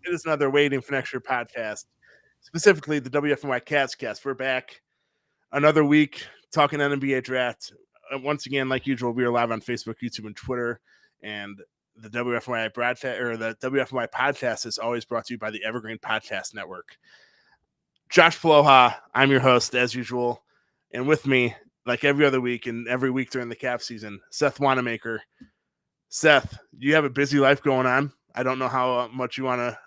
It is another Waiting for Next Year podcast, specifically the WFNY CavsCast. We're back another week talking NBA draft. Once again, like usual, we are live on Facebook, YouTube, and Twitter. And the WFNY broadcast or the WFNY podcast is always brought to you by the Evergreen Podcast Network. Josh Paloha, I'm your host as usual, and with me, like every other week and every week during the Cavs season, Seth Wanamaker. Seth, you have a busy life going on. I don't know how much you want to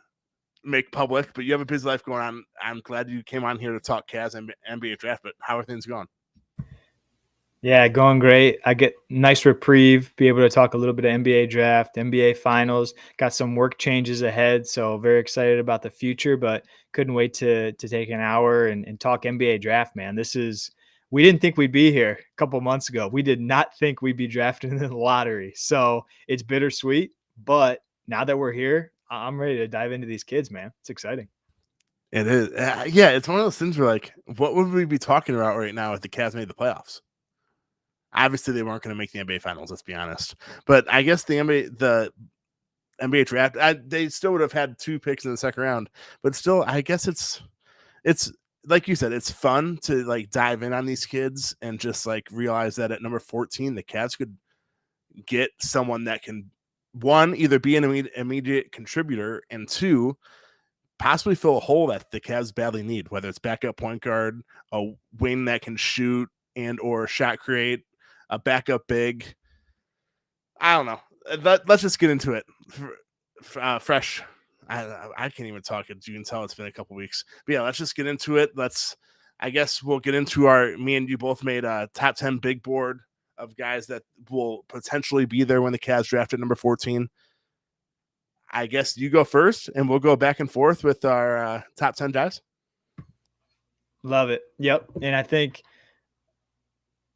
make public, but you have a busy life going on. I'm glad you came on here to talk Cavs and NBA draft, but how are things going? Yeah, going great. I get nice reprieve, be able to talk a little bit of NBA draft, NBA finals, got some work changes ahead. So very excited about the future, but couldn't wait to take an hour and talk NBA draft, man. We didn't think we'd be here a couple months ago. We did not think we'd be drafted in the lottery. So it's bittersweet, but now that we're here, I'm ready to dive into these kids, man. It's exciting. It is. Yeah, it's one of those things where, like, what would we be talking about right now if the Cavs made the playoffs? Obviously, they weren't going to make the NBA finals, let's be honest. But I guess the NBA draft, they still would have had 2 picks in the second round. But still, I guess it's like you said, it's fun to like dive in on these kids and just like realize that at number 14, the Cavs could get someone that can, one, either be an immediate contributor, and 2, possibly fill a hole that the Cavs badly need, whether it's backup point guard, a wing that can shoot and or shot create, a backup big. I don't know. Let's just get into it. Fresh. I can't even talk. You can tell it's been a couple weeks. But yeah, let's just get into it. I guess we'll get into me and you both made a top 10 big board of guys that will potentially be there when the Cavs drafted number 14. I guess you go first, and we'll go back and forth with our top 10 guys. Love it. Yep. And I think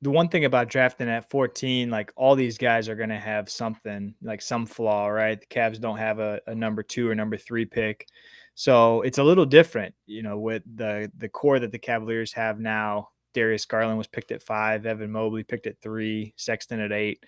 the one thing about drafting at 14, like all these guys are going to have something, like some flaw, right? The Cavs don't have a number 2 or number 3 pick. So it's a little different, with the core that the Cavaliers have now. Darius Garland was picked at 5, Evan Mobley picked at 3, Sexton at 8.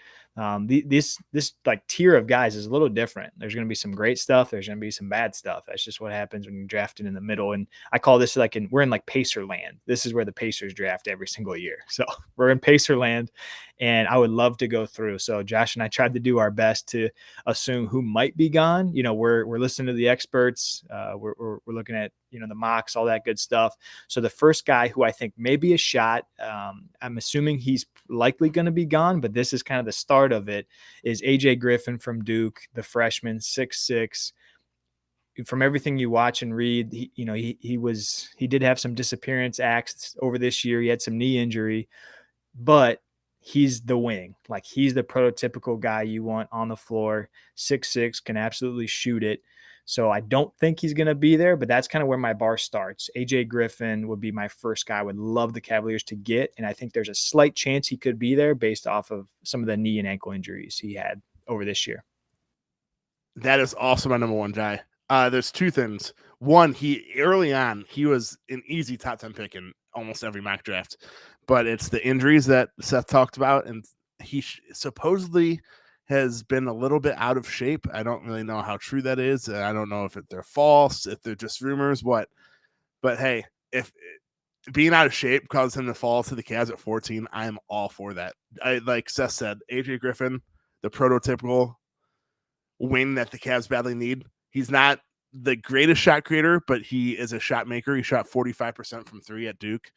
This like tier of guys is a little different. There's going to be some great stuff. There's going to be some bad stuff. That's just what happens when you're drafting in the middle. And I call this we're in like Pacer land. This is where the Pacers draft every single year. So we're in Pacer land, and I would love to go through. So Josh and I tried to do our best to assume who might be gone. We're listening to the experts. We're looking at, the mocks, all that good stuff. So the first guy who I think may be a shot, I'm assuming he's likely going to be gone, but this is kind of the start of it, is AJ Griffin from Duke, the freshman, 6'6". From everything you watch and read, he did have some disappearance acts over this year. He had some knee injury, but he's the wing. Like, he's the prototypical guy you want on the floor. 6'6", can absolutely shoot it. So I don't think he's going to be there, but that's kind of where my bar starts. AJ Griffin would be my first guy I would love the Cavaliers to get, and I think there's a slight chance he could be there based off of some of the knee and ankle injuries he had over this year. That is also my number 1 guy. There's 2 things. One, early on, he was an easy top 10 pick in almost every mock draft, but it's the injuries that Seth talked about, and he supposedly has been a little bit out of shape. I don't really know how true that is. I don't know if they're false, if they're just rumors, what. But hey, if being out of shape caused him to fall to the Cavs at 14, I am all for that. Like Seth said, AJ Griffin, the prototypical wing that the Cavs badly need. He's not the greatest shot creator, but he is a shot maker. He shot 45% from 3 at Duke.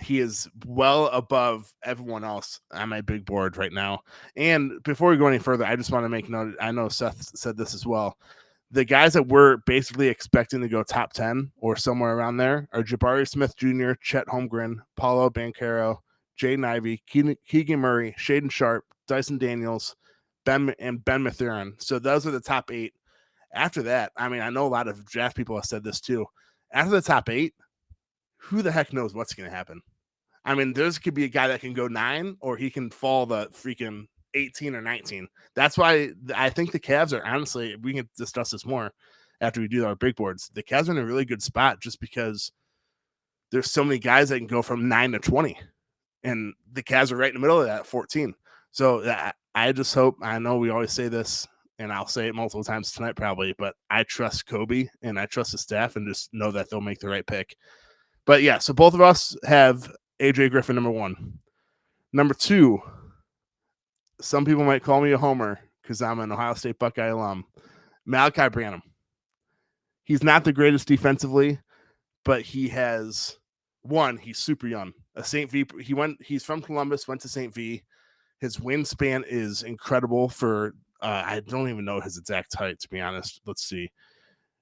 He is well above everyone else on my big board right now. And before we go any further, I just want to make note. I know Seth said this as well. The guys that we're basically expecting to go top 10 or somewhere around there are Jabari Smith Jr., Chet Holmgren, Paulo Banchero, Jaden Ivey, Keegan Murray, Shaden Sharp, Dyson Daniels, Ben Mathurin. So those are the top 8. After that, I mean, I know a lot of draft people have said this too. After the top 8, who the heck knows what's going to happen? I mean, there's could be a guy that can go 9, or he can fall the freaking 18 or 19. That's why I think the Cavs are, honestly, we can discuss this more after we do our big boards. The Cavs are in a really good spot just because there's so many guys that can go from 9 to 20, and the Cavs are right in the middle of that at 14. So I just hope, I know we always say this and I'll say it multiple times tonight probably, but I trust Kobe and I trust the staff and just know that they'll make the right pick. But yeah, so both of us have AJ Griffin number 1. Number 2, some people might call me a homer because I'm an Ohio State Buckeye alum. Malachi Branham. He's not the greatest defensively, but he has he's super young. A St. V. He's from Columbus, went to St. V. His wingspan is incredible for I don't even know his exact height, to be honest. Let's see.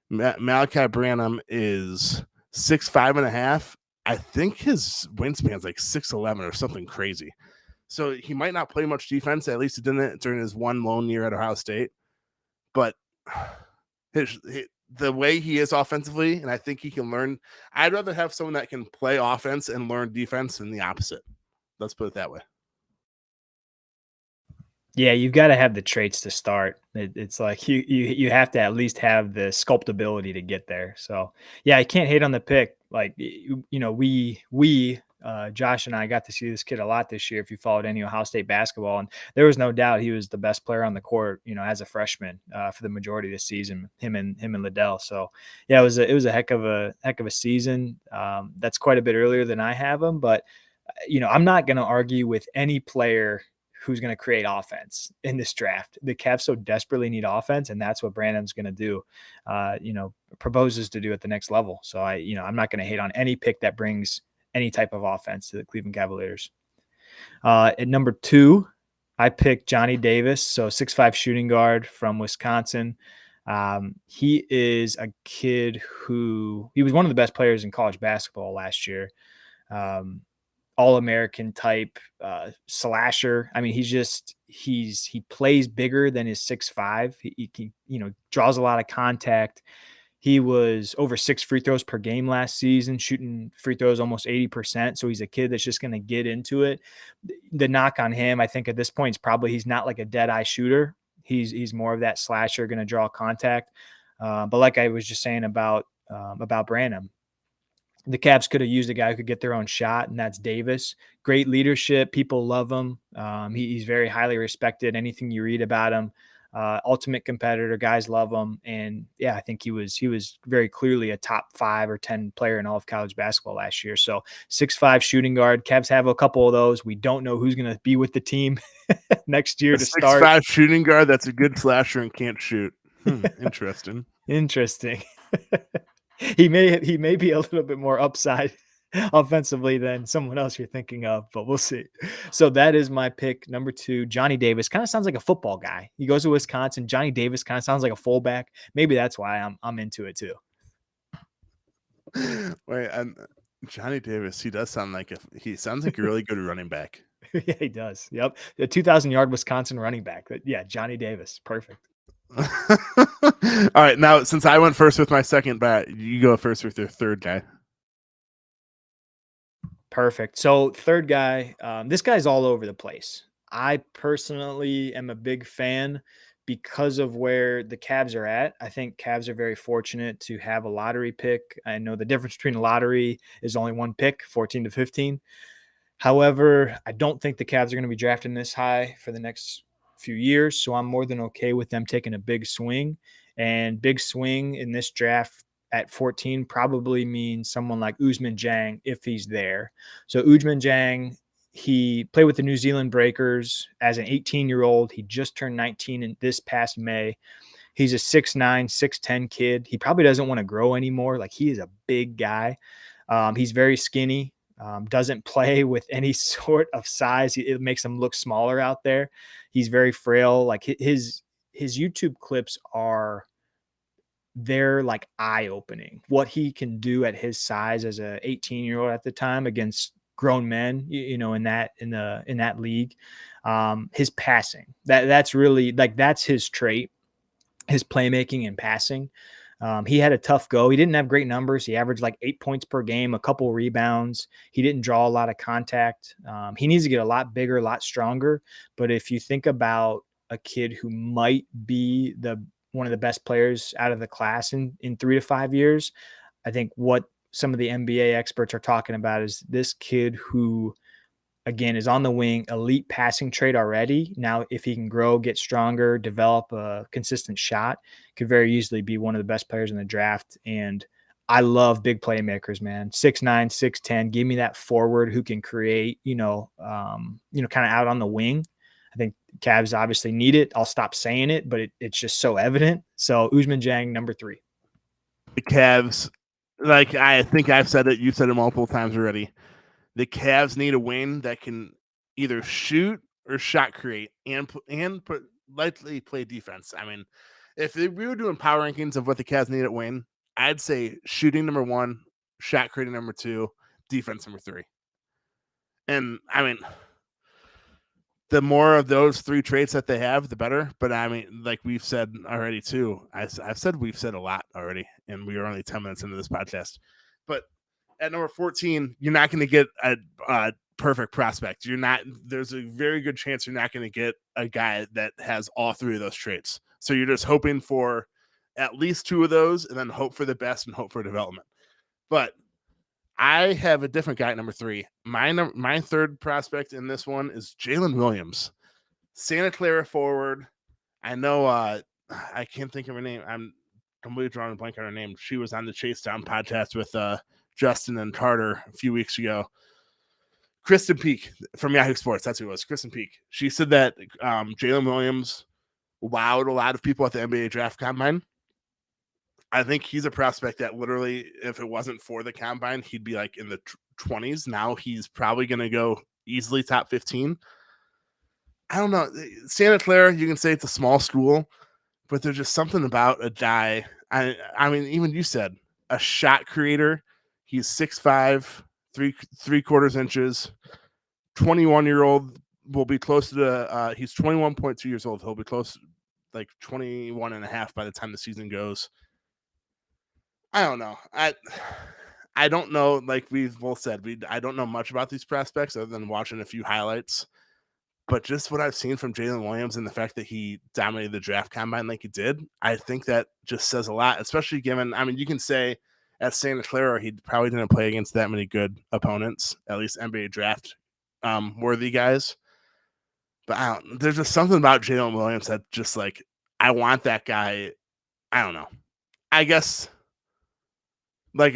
Malachi Branham is 6'5.5". I think his wingspan is like 6'11" or something crazy. So he might not play much defense. At least he didn't during his one lone year at Ohio State. But the way he is offensively, and I think he can learn. I'd rather have someone that can play offense and learn defense than the opposite. Let's put it that way. Yeah, you've got to have the traits to start. It's like you have to at least have the sculptability to get there. So yeah, I can't hate on the pick. Like Josh and I got to see this kid a lot this year. If you followed any Ohio State basketball, and there was no doubt he was the best player on the court, as a freshman for the majority of the season. Him and Liddell. So yeah, it was a heck of a season. That's quite a bit earlier than I have him, but I'm not going to argue with any player who's going to create offense in this draft. The Cavs so desperately need offense, and that's what Brandon's going to do, proposes to do at the next level. So I'm not going to hate on any pick that brings any type of offense to the Cleveland Cavaliers. At number 2, I picked Johnny Davis, so 6'5" shooting guard from Wisconsin. He is a kid he was one of the best players in college basketball last year. All-American type slasher. I mean, he plays bigger than his 6'5". He draws a lot of contact. He was over 6 free throws per game last season, shooting free throws almost 80%. So he's a kid that's just going to get into it. The knock on him, I think at this point, is probably he's not like a dead eye shooter. He's more of that slasher, going to draw contact. But like I was just saying about Branham, the Cavs could have used a guy who could get their own shot, and that's Davis. Great leadership. People love him. He's very highly respected. Anything you read about him, ultimate competitor. Guys love him. And yeah, I think he was very clearly a top 5 or 10 player in all of college basketball last year. So 6'5" shooting guard. Cavs have a couple of those. We don't know who's going to be with the team next year to start. 6'5" shooting guard that's a good slasher and can't shoot. Interesting. Interesting. He may be a little bit more upside offensively than someone else you're thinking of, but we'll see. So that is my pick, number 2, Johnny Davis. Kind of sounds like a football guy. He goes to Wisconsin. Johnny Davis kind of sounds like a fullback. Maybe that's why I'm into it too. Wait, Johnny Davis, he sounds like a really good running back. Yeah, he does. Yep. The 2,000-yard Wisconsin running back. Yeah, Johnny Davis. Perfect. All right, now since I went first with my second bet, you go first with your third guy. Perfect. So third guy, this guy's all over the place. I personally am a big fan because of where the Cavs are at. I think Cavs are very fortunate to have a lottery pick. I know the difference between a lottery is only one pick, 14 to 15. However, I don't think the Cavs are going to be drafting this high for the next few years. So I'm more than okay with them taking a big swing, and big swing in this draft at 14 probably means someone like Ousmane Dieng if he's there. So Ousmane Dieng, he played with the New Zealand Breakers as an 18-year-old. He just turned 19 in this past May. He's a 6'9", 6'10" kid. He probably doesn't want to grow anymore. Like, he is a big guy. He's very skinny. Doesn't play with any sort of size. It makes him look smaller out there. He's very frail. Like, his YouTube clips they're like eye-opening. What he can do at his size as a 18-year-old at the time against grown men, in that league. His passing, that's really like, that's his trait, his playmaking and passing. He had a tough go. He didn't have great numbers. He averaged like 8 points per game, a couple rebounds. He didn't draw a lot of contact. He needs to get a lot bigger, a lot stronger. But if you think about a kid who might be one of the best players out of the class in 3 to 5 years, I think what some of the NBA experts are talking about is this kid who again, is on the wing, elite passing trait already. Now, if he can grow, get stronger, develop a consistent shot, could very easily be one of the best players in the draft. And I love big playmakers, man. 6'9", 6'10". Give me that forward who can create, kind of out on the wing. I think Cavs obviously need it. I'll stop saying it, but it's just so evident. So Ousmane Dieng, number 3. The Cavs, like I think I've said it, you've said it multiple times already. The Cavs need a wing that can either shoot or shot create and likely play defense. I mean, if we were doing power rankings of what the Cavs need at wing, I'd say shooting number 1, shot creating number 2, defense number 3. And I mean, the more of those 3 traits that they have, the better. But I mean, like we've said already too, I've said we've said a lot already, and we are only 10 minutes into this podcast. But at number 14, you're not going to get a perfect prospect. There's a very good chance you're not going to get a guy that has all 3 of those traits. So you're just hoping for at least 2 of those, and then hope for the best and hope for development. But I have a different guy at number 3. My third prospect in this one is Jalen Williams, Santa Clara forward. I know I can't think of her name. I'm completely drawing a blank on her name. She was on the Chase Down podcast with Justin and Carter a few weeks ago. Kristen Peak from Yahoo Sports. That's who it was. Kristen Peak. She said that Jalen Williams wowed a lot of people at the NBA draft combine. I think he's a prospect that literally, if it wasn't for the combine, he'd be like in the 20s. Now he's probably going to go easily top 15. I don't know. Santa Clara, you can say it's a small school, but there's just something about a guy. I mean, even you said a shot creator. He's 6'5", 3/4 inches, 21-year-old, will be close to he's 21.2 years old. He'll be close, like 21 and a half by the time the season goes. I don't know. I don't know. Like we've both said, I don't know much about these prospects other than watching a few highlights. But just what I've seen from Jalen Williams and the fact that he dominated the draft combine like he did, I think that just says a lot, especially given, I mean, you can say at Santa Clara, he probably didn't play against that many good opponents, at least NBA draft worthy guys. But there's just something about Jalen Williams that just like, I want that guy. I don't know. I guess like,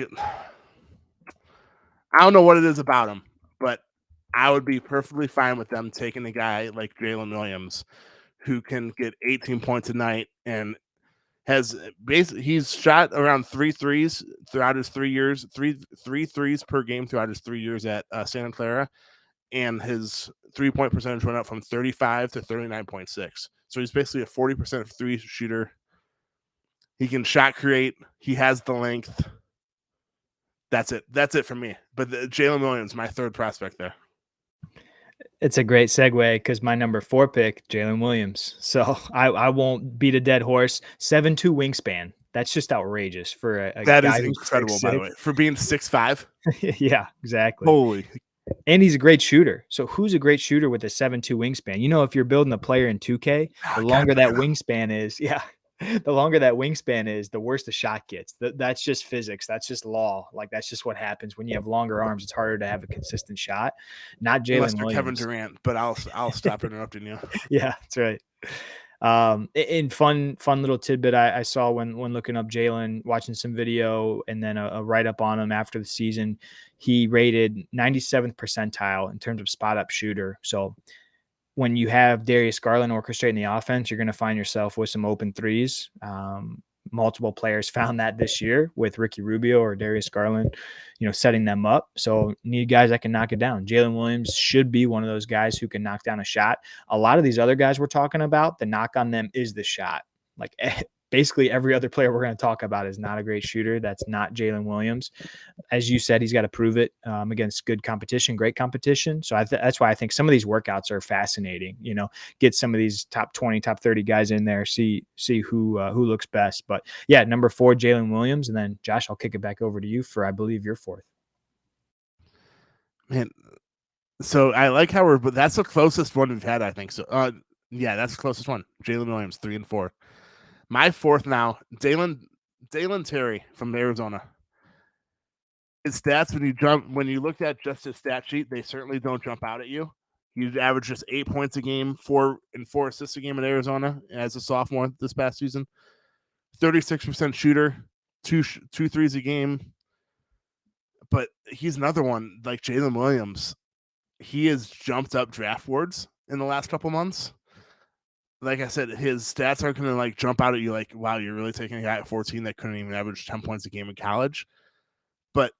I don't know what it is about him, but I would be perfectly fine with them taking a guy like Jalen Williams who can get 18 points a night and he's shot around 3 threes throughout his 3 years, three threes per game throughout his 3 years at Santa Clara, and his 3-point percentage went up from 35 to 39.6. So he's basically a 40% 3 shooter. He can shot create. He has the length. That's it. That's it for me. But Jalen Williams, my third prospect there. It's a great segue because my number 4 pick, Jalen Williams. So I won't beat a dead horse. 7'2" wingspan. That's just outrageous for a that guy is who's incredible, 6'6". by the way, for being 6'5". Yeah, exactly. Holy. And he's a great shooter. So who's a great shooter with a 7'2" wingspan? You know, if you're building a player in 2K, the longer that wingspan is, the longer that wingspan is, the worse the shot gets. That's just physics. That's just law. Like, that's just what happens when you have longer arms. It's harder to have a consistent shot. Not Jalen Williams. Kevin Durant, but I'll stop interrupting you. Yeah, that's right. In fun little tidbit I saw when looking up Jalen, watching some video and then a write-up on him after the season, he rated 97th percentile in terms of spot up shooter. So when you have Darius Garland orchestrating the offense, you're going to find yourself with some open threes. Multiple players found that this year with Ricky Rubio or Darius Garland, setting them up. So need guys that can knock it down. Jalen Williams should be one of those guys who can knock down a shot. A lot of these other guys we're talking about, the knock on them is the shot. Like basically every other player we're going to talk about is not a great shooter. That's not Jalen Williams. As you said, he's got to prove it against good competition, great competition. So that's why I think some of these workouts are fascinating. Get some of these top 20, top 30 guys in there, see who looks best. But yeah, number 4, Jalen Williams, and then Josh, I'll kick it back over to you for I believe your 4th. Man, so I like how but that's the closest one we've had, I think. So yeah, that's the closest one. Jalen Williams, 3 and 4. My 4th now, Dalen Terry from Arizona. his stats when you looked at just his stat sheet, they certainly don't jump out at you. He averaged just 8 points a game, 4 assists a game in Arizona as a sophomore this past season. 36% shooter, two threes a game. But he's another one like Jalen Williams. He has jumped up draft boards in the last couple months. Like I said, his stats aren't going to like jump out at you like, wow, you're really taking a guy at 14 that couldn't even average 10 points a game in college. But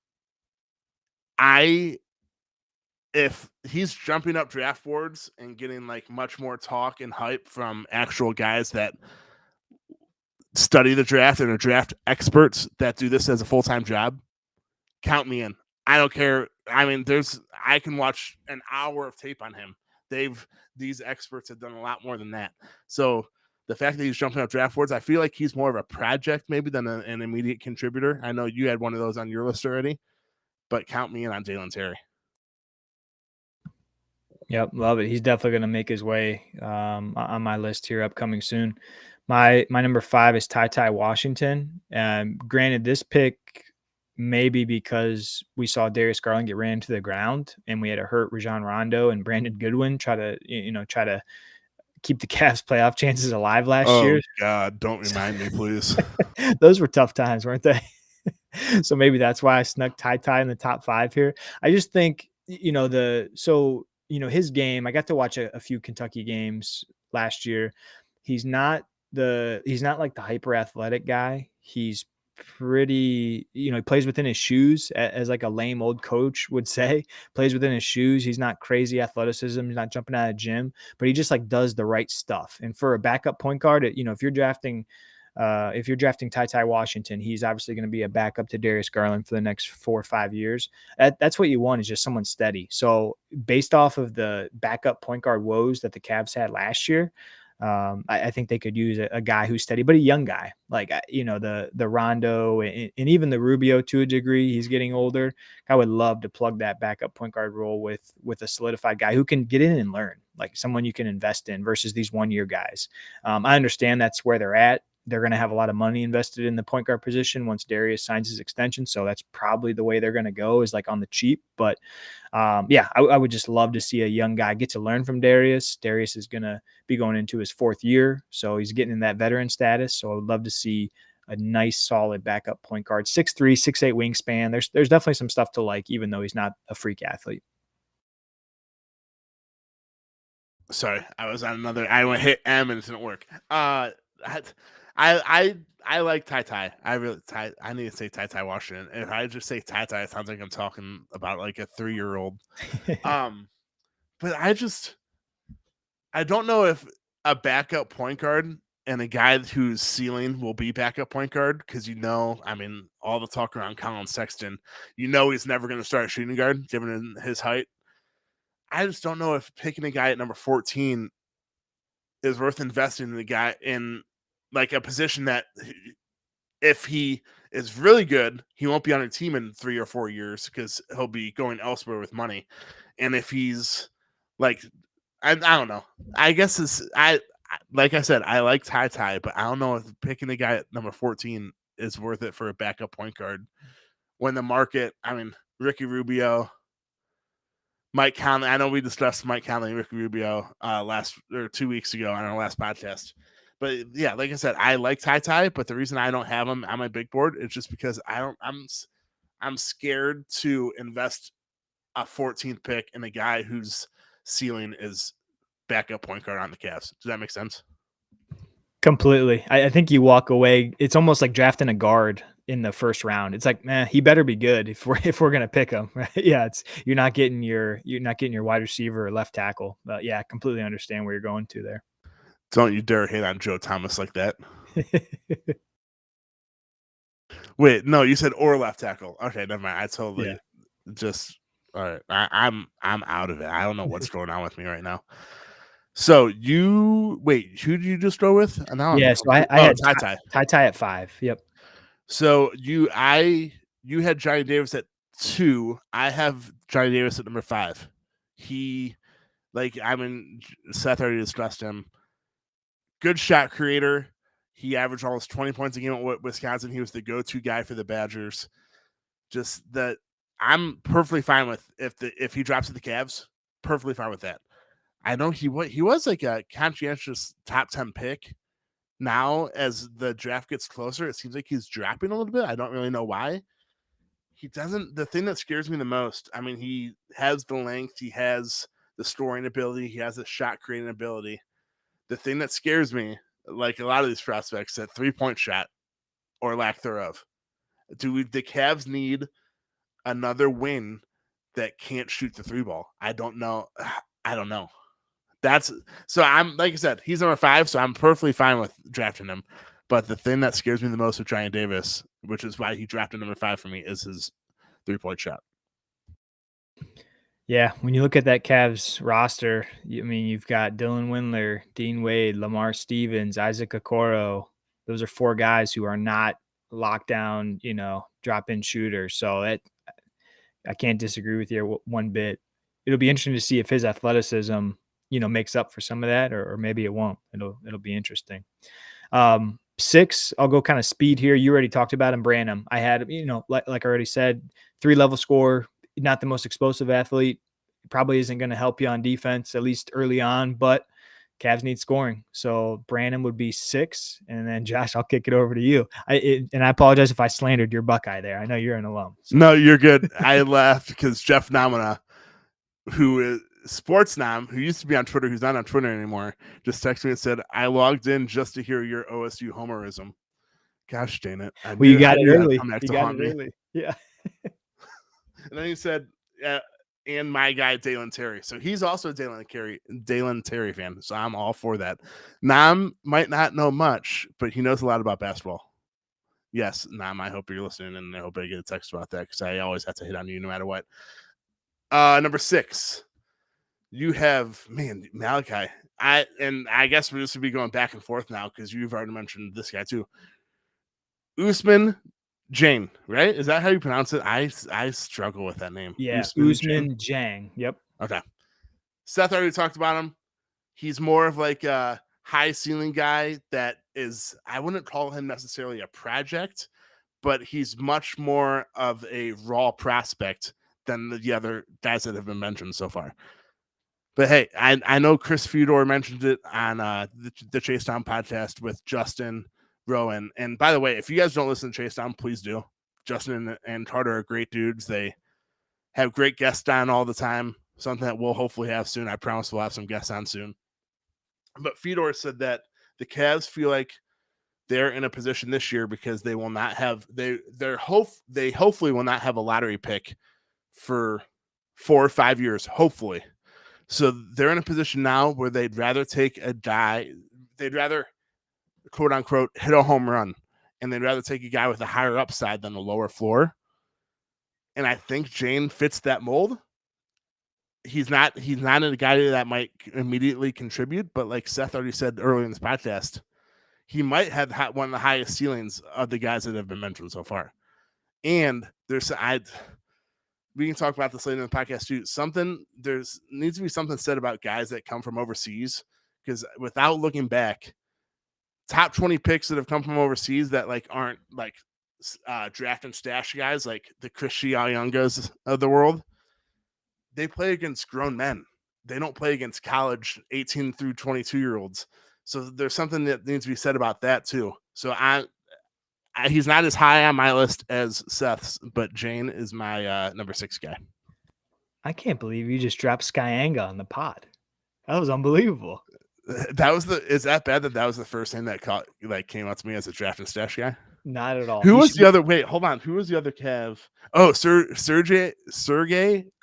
if he's jumping up draft boards and getting like much more talk and hype from actual guys that study the draft and are draft experts that do this as a full-time job, count me in. I don't care. I mean, I can watch an hour of tape on him. These experts have done a lot more than that. So the fact that he's jumping up draft boards, I feel like he's more of a project maybe than an immediate contributor. I know you had one of those on your list already, but count me in on Jalen Terry. Yep, love it. He's definitely going to make his way on my list here upcoming soon. My number 5 is Ty Washington. Granted, this pick maybe because we saw Darius Garland get ran into the ground and we had to hurt Rajon Rondo and Brandon Goodwin try to keep the Cavs playoff chances alive last year. Oh God, don't remind me, please. Those were tough times, weren't they? So maybe that's why I snuck Ty in the top 5 here. I just think, his game, I got to watch a few Kentucky games last year. He's not like the hyper athletic guy. He's pretty, he plays within his shoes, as like a lame old coach would say, plays within his shoes. He's not crazy athleticism. He's not jumping out of the gym, but he just like does the right stuff. And for a backup point guard, if you're drafting Ty Washington, he's obviously going to be a backup to Darius Garland for the next 4 or 5 years. That's what you want, is just someone steady. So based off of the backup point guard woes that the Cavs had last year, I think they could use a guy who's steady, but a young guy, like, the Rondo and even the Rubio to a degree. He's getting older. I would love to plug that backup point guard role with a solidified guy who can get in and learn, like someone you can invest in versus these 1-year guys. I understand that's where they're at. They're going to have a lot of money invested in the point guard position once Darius signs his extension. So that's probably the way they're going to go, is like on the cheap. But I would just love to see a young guy get to learn from Darius. Darius is going to be going into his 4th year, so he's getting in that veteran status. So I would love to see a nice, solid backup point guard, 6'3", 6'8" wingspan. There's definitely some stuff to like, even though he's not a freak athlete. Sorry, I was on another. I went hit M and it didn't work. I like Ty. I need to say Ty Washington. If I just say Ty, it sounds like I'm talking about like a 3-year-old. But I don't know if a backup point guard and a guy whose ceiling will be backup point guard, because all the talk around Colin Sexton, he's never going to start a shooting guard given his height. I just don't know if picking a guy at number 14 is worth investing in a guy in like a position that, if he is really good, he won't be on a team in 3 or 4 years because he'll be going elsewhere with money. And if he's like, I don't know. I guess like I said, I like Ty, but I don't know if picking a guy at number 14 is worth it for a backup point guard when the market, Ricky Rubio, Mike Conley. I know we discussed Mike Conley and Ricky Rubio 2 weeks ago on our last podcast. But yeah, like I said, I like Ty, but the reason I don't have him on my big board is just because I'm scared to invest a 14th pick in a guy whose ceiling is backup point guard on the Cavs. Does that make sense? Completely. I think you walk away. It's almost like drafting a guard in the first round. It's like, man, he better be good if we're gonna pick him. Right? Yeah, you're not getting your wide receiver or left tackle. But yeah, I completely understand where you're going to there. Don't you dare hate on Joe Thomas like that. Wait, no, you said or left tackle. Okay, never mind. I totally just all right. I'm out of it. I don't know what's going on with me right now. So who did you just go with? So I had Ty at 5. Yep. So you had Johnny Davis at 2. I have Johnny Davis at number 5. Seth already discussed him. Good shot creator. He averaged almost 20 points a game at Wisconsin. He was the go-to guy for the Badgers. Just that I'm perfectly fine with if he drops to the Cavs. Perfectly fine with that. I know he was like a conscientious top 10 pick. Now, as the draft gets closer, it seems like he's dropping a little bit. I don't really know why. He doesn't. The thing that scares me the most, I mean, he has the length, he has the scoring ability, he has the shot creating ability. The thing that scares me, like a lot of these prospects, that 3-point shot or lack thereof. The Cavs need another win that can't shoot the 3-ball? I don't know. I don't know. That's so I'm like I said, he's number 5, so I'm perfectly fine with drafting him. But the thing that scares me the most with Ryan Davis, which is why he drafted number 5 for me, is his 3-point shot. Yeah, when you look at that Cavs roster, I mean, you've got Dylan Windler, Dean Wade, Lamar Stevens, Isaac Okoro. Those are 4 guys who are not lockdown, drop-in shooters. So I can't disagree with you one bit. It'll be interesting to see if his athleticism, makes up for some of that, or maybe it won't. It'll be interesting. 6, I'll go kind of speed here. You already talked about him, Branham. I had, like I already said, 3-level score, not the most explosive athlete. Probably isn't going to help you on defense, at least early on, but Cavs need scoring. So Branham would be 6. And then Josh, I'll kick it over to you. And I apologize if I slandered your Buckeye there. I know you're an alum. So. No, you're good. I laughed because Jeff Namina, who is Sportsnom, who used to be on Twitter, who's not on Twitter anymore, just texted me and said, I logged in just to hear your OSU homerism. Gosh dang it. You got it early. You got it early. Yeah. And then he said, and my guy, Dalen Terry. So he's also a Dalen Terry fan. So I'm all for that. Nam might not know much, but he knows a lot about basketball. Yes, Nam, I hope you're listening, and I hope I get a text about that because I always have to hit on you no matter what. Number 6, you have Malachi. I guess we're just gonna be going back and forth now because you've already mentioned this guy too. Usman Jane, right? Is that how you pronounce it? I struggle with that name. Yeah, Usman Jang. Yep. Okay. Seth already talked about him. He's more of like a high ceiling guy that is, I wouldn't call him necessarily a project, but he's much more of a raw prospect than the other guys that have been mentioned so far. But hey, I know Chris Fedor mentioned it on the Chase Down podcast with Justin Rowan. And by the way, if you guys don't listen to Chase Down, please do. Justin and Carter are great dudes. They have great guests on all the time. Something that we'll hopefully have soon. I promise we'll have some guests on soon. But Fedor said that the Cavs feel like they're in a position this year because they will not have they hopefully will not have a lottery pick for 4 or 5 years, hopefully. So they're in a position now where they'd rather take a guy, they'd rather quote unquote hit a home run, and they'd rather take a guy with a higher upside than a lower floor. And I think Jane fits that mold. He's not a guy that might immediately contribute, but like Seth already said earlier in this podcast, he might have one of the highest ceilings of the guys that have been mentioned so far. And we can talk about this later in the podcast too. Needs to be something said about guys that come from overseas, because without looking back, top 20 picks that have come from overseas that like aren't like draft and stash guys like the Chris Youngas of the world, they play against grown men. They don't play against college 18 through 22-year-olds. So there's something that needs to be said about that too. So he's not as high on my list as Seth's, but Jane is my number 6 guy. I can't believe you just dropped Skyanga on the pod. That was unbelievable. Is that bad that was the first thing that came out to me as a draft and stash guy? Not at all. Who was the other? Wait, hold on. Who was the other Cav? Oh, Sergey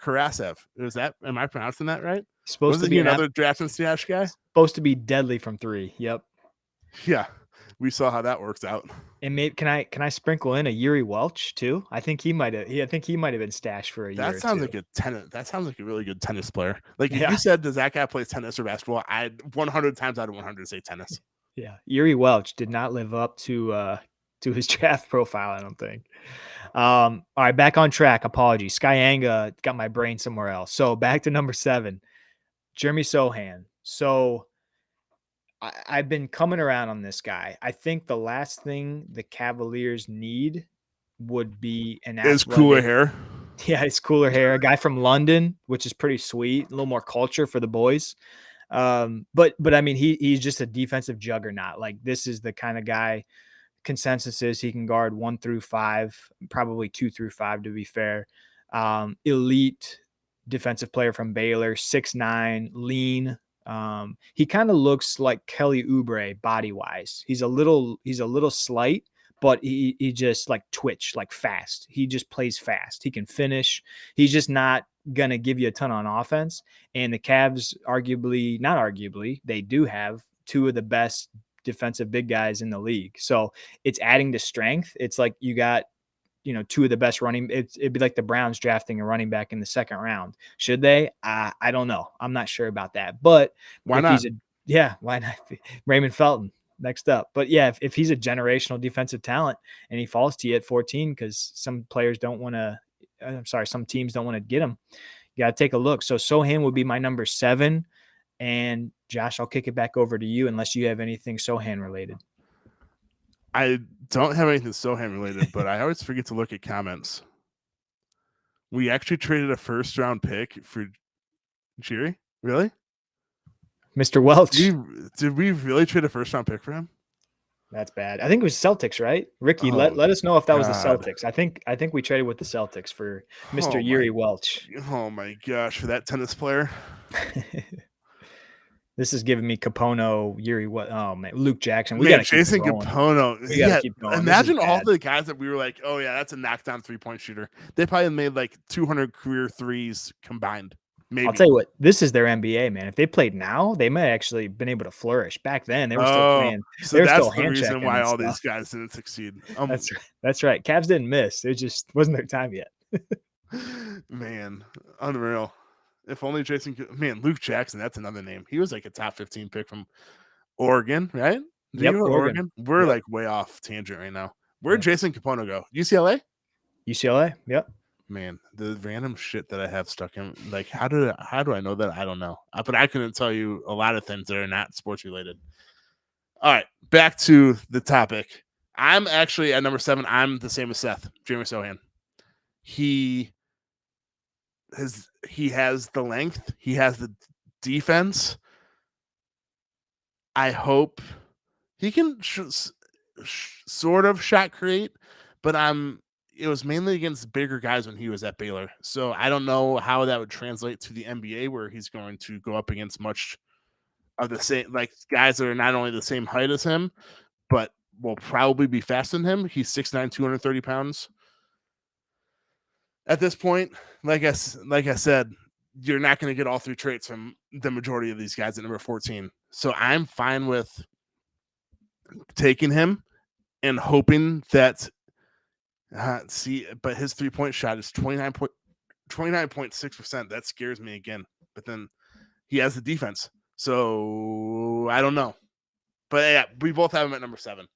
Karasev. Was that? Am I pronouncing that right? Supposed to be another draft and stash guy. Supposed to be deadly from 3. Yep. Yeah, we saw how that works out. And maybe can I sprinkle in a Yuri Welch too? I think he might have been stashed for a year. That sounds like That sounds like a really good tennis player. Like if you said, does that guy play tennis or basketball? I'd 100 times out of 100 say tennis. Yeah, Yuri Welch did not live up to his draft profile, I don't think. All right, back on track. Apologies. Skyanga got my brain somewhere else. So back to number 7, Jeremy Sohan. So I've been coming around on this guy. I think the last thing the Cavaliers need would be an athletic, cooler hair. Yeah, it's cooler hair. A guy from London, which is pretty sweet. A little more culture for the boys. But I mean, he's just a defensive juggernaut. Like, this is the kind of guy. Consensus is he can guard 1 through 5, probably 2 through 5 to be fair. Elite defensive player from Baylor, 6'9", lean. He kind of looks like Kelly Oubre body wise. He's a little slight, but he just like twitch, like fast. He just plays fast. He can finish. He's just not gonna give you a ton on offense. And the Cavs, not arguably, they do have two of the best defensive big guys in the league. So it's adding to strength. It's like you got, two of the best running. It'd be like the Browns drafting a running back in the second round. Should they? I don't know. I'm not sure about that. But why not? Why not? Raymond Felton next up. But yeah, if he's a generational defensive talent and he falls to you at 14, because some teams don't want to get him, you got to take a look. So Sohan would be my number 7. And Josh, I'll kick it back over to you unless you have anything Sohan related. I don't have anything Sohan related, but I always forget to look at comments. We actually traded a first-round pick for Jerry? Really? Mr. Welch. Did we really trade a first-round pick for him? That's bad. I think it was Celtics, right? Ricky, let us know if that was the Celtics. I think we traded with the Celtics for Mr. Yuri Welch. Oh my gosh, for that tennis player. This is giving me Capono, Yuri. Oh man, Luke Jackson. We got Jason Capono. We got to keep going. Imagine all the guys that we were like, oh yeah, that's a knockdown 3-point shooter. They probably made like 200 career threes combined. Maybe. I'll tell you what, this is their NBA, man. If they played now, they might actually been able to flourish. Back then, they were still playing. So that's the reason why all these guys didn't succeed. That's right. Cavs didn't miss. It just wasn't their time yet. Man, unreal. If only Luke Jackson, that's another name. He was like a top 15 pick from Oregon, right? Yep, Oregon. We're like way off tangent right now. Where'd Jason Capono go? UCLA? UCLA, yep. Man, the random shit that I have stuck in, like, how do I know that? I don't know. But I couldn't tell you a lot of things that are not sports related. All right, back to the topic. I'm actually at number 7. I'm the same as Seth, Jeremy Sohan. He has the length. He has the defense. I hope he can sort of shot create, but it was mainly against bigger guys when he was at Baylor. So I don't know how that would translate to the NBA, where he's going to go up against much of the same, like, guys that are not only the same height as him, but will probably be faster than him. He's 6'9", 230 pounds. At this point, like I said, you're not going to get all 3 traits from the majority of these guys at number 14. So I'm fine with taking him and hoping that but his 3-point shot is 29.6%. That scares me again. But then he has the defense. So I don't know. But yeah, we both have him at number 7.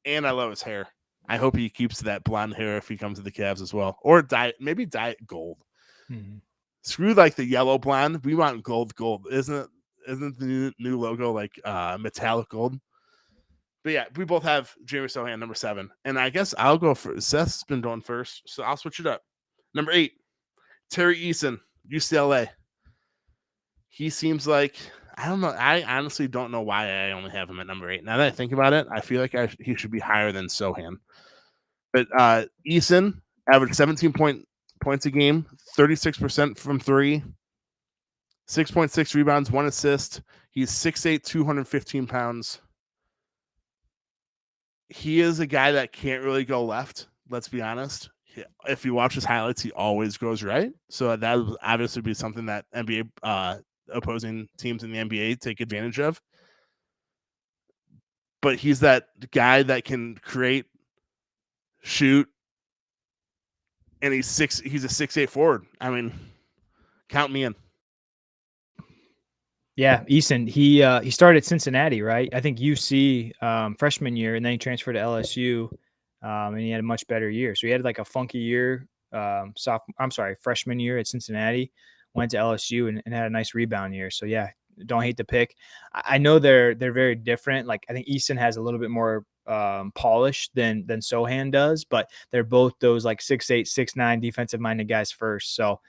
And I love his hair. I hope he keeps that blonde hair if he comes to the Cavs as well. Or maybe dye it gold. Mm-hmm. Screw like the yellow blonde. We want gold. Isn't the new logo like metallic gold? But yeah, we both have Jeremy Sohan, number 7. And I guess I'll go for Seth's been going first, so I'll switch it up. Number 8, Terry Easton, UCLA. He seems like, I don't know. I honestly don't know why I only have him at number 8. Now that I think about it, I feel like he should be higher than Sohan. But Easton averaged 17 points a game, 36% from 3, 6.6 rebounds, 1 assist. He's 6'8", 215 pounds. He is a guy that can't really go left. Let's be honest. If you watch his highlights, he always goes right. So that would obviously be something that NBA opposing teams in the NBA take advantage of. But he's that guy that can create, shoot, and he's a 6'8" forward. I mean, count me in. Yeah, Easton, he started at Cincinnati, right? I think UC freshman year, and then he transferred to LSU, and he had a much better year. So he had like a funky year, freshman year at Cincinnati, went to LSU and had a nice rebound year. So yeah, don't hate the pick. I know they're very different. Like, I think Easton has a little bit more polish than Sohan does, but they're both those like 6'8", 6'9" defensive minded guys first. So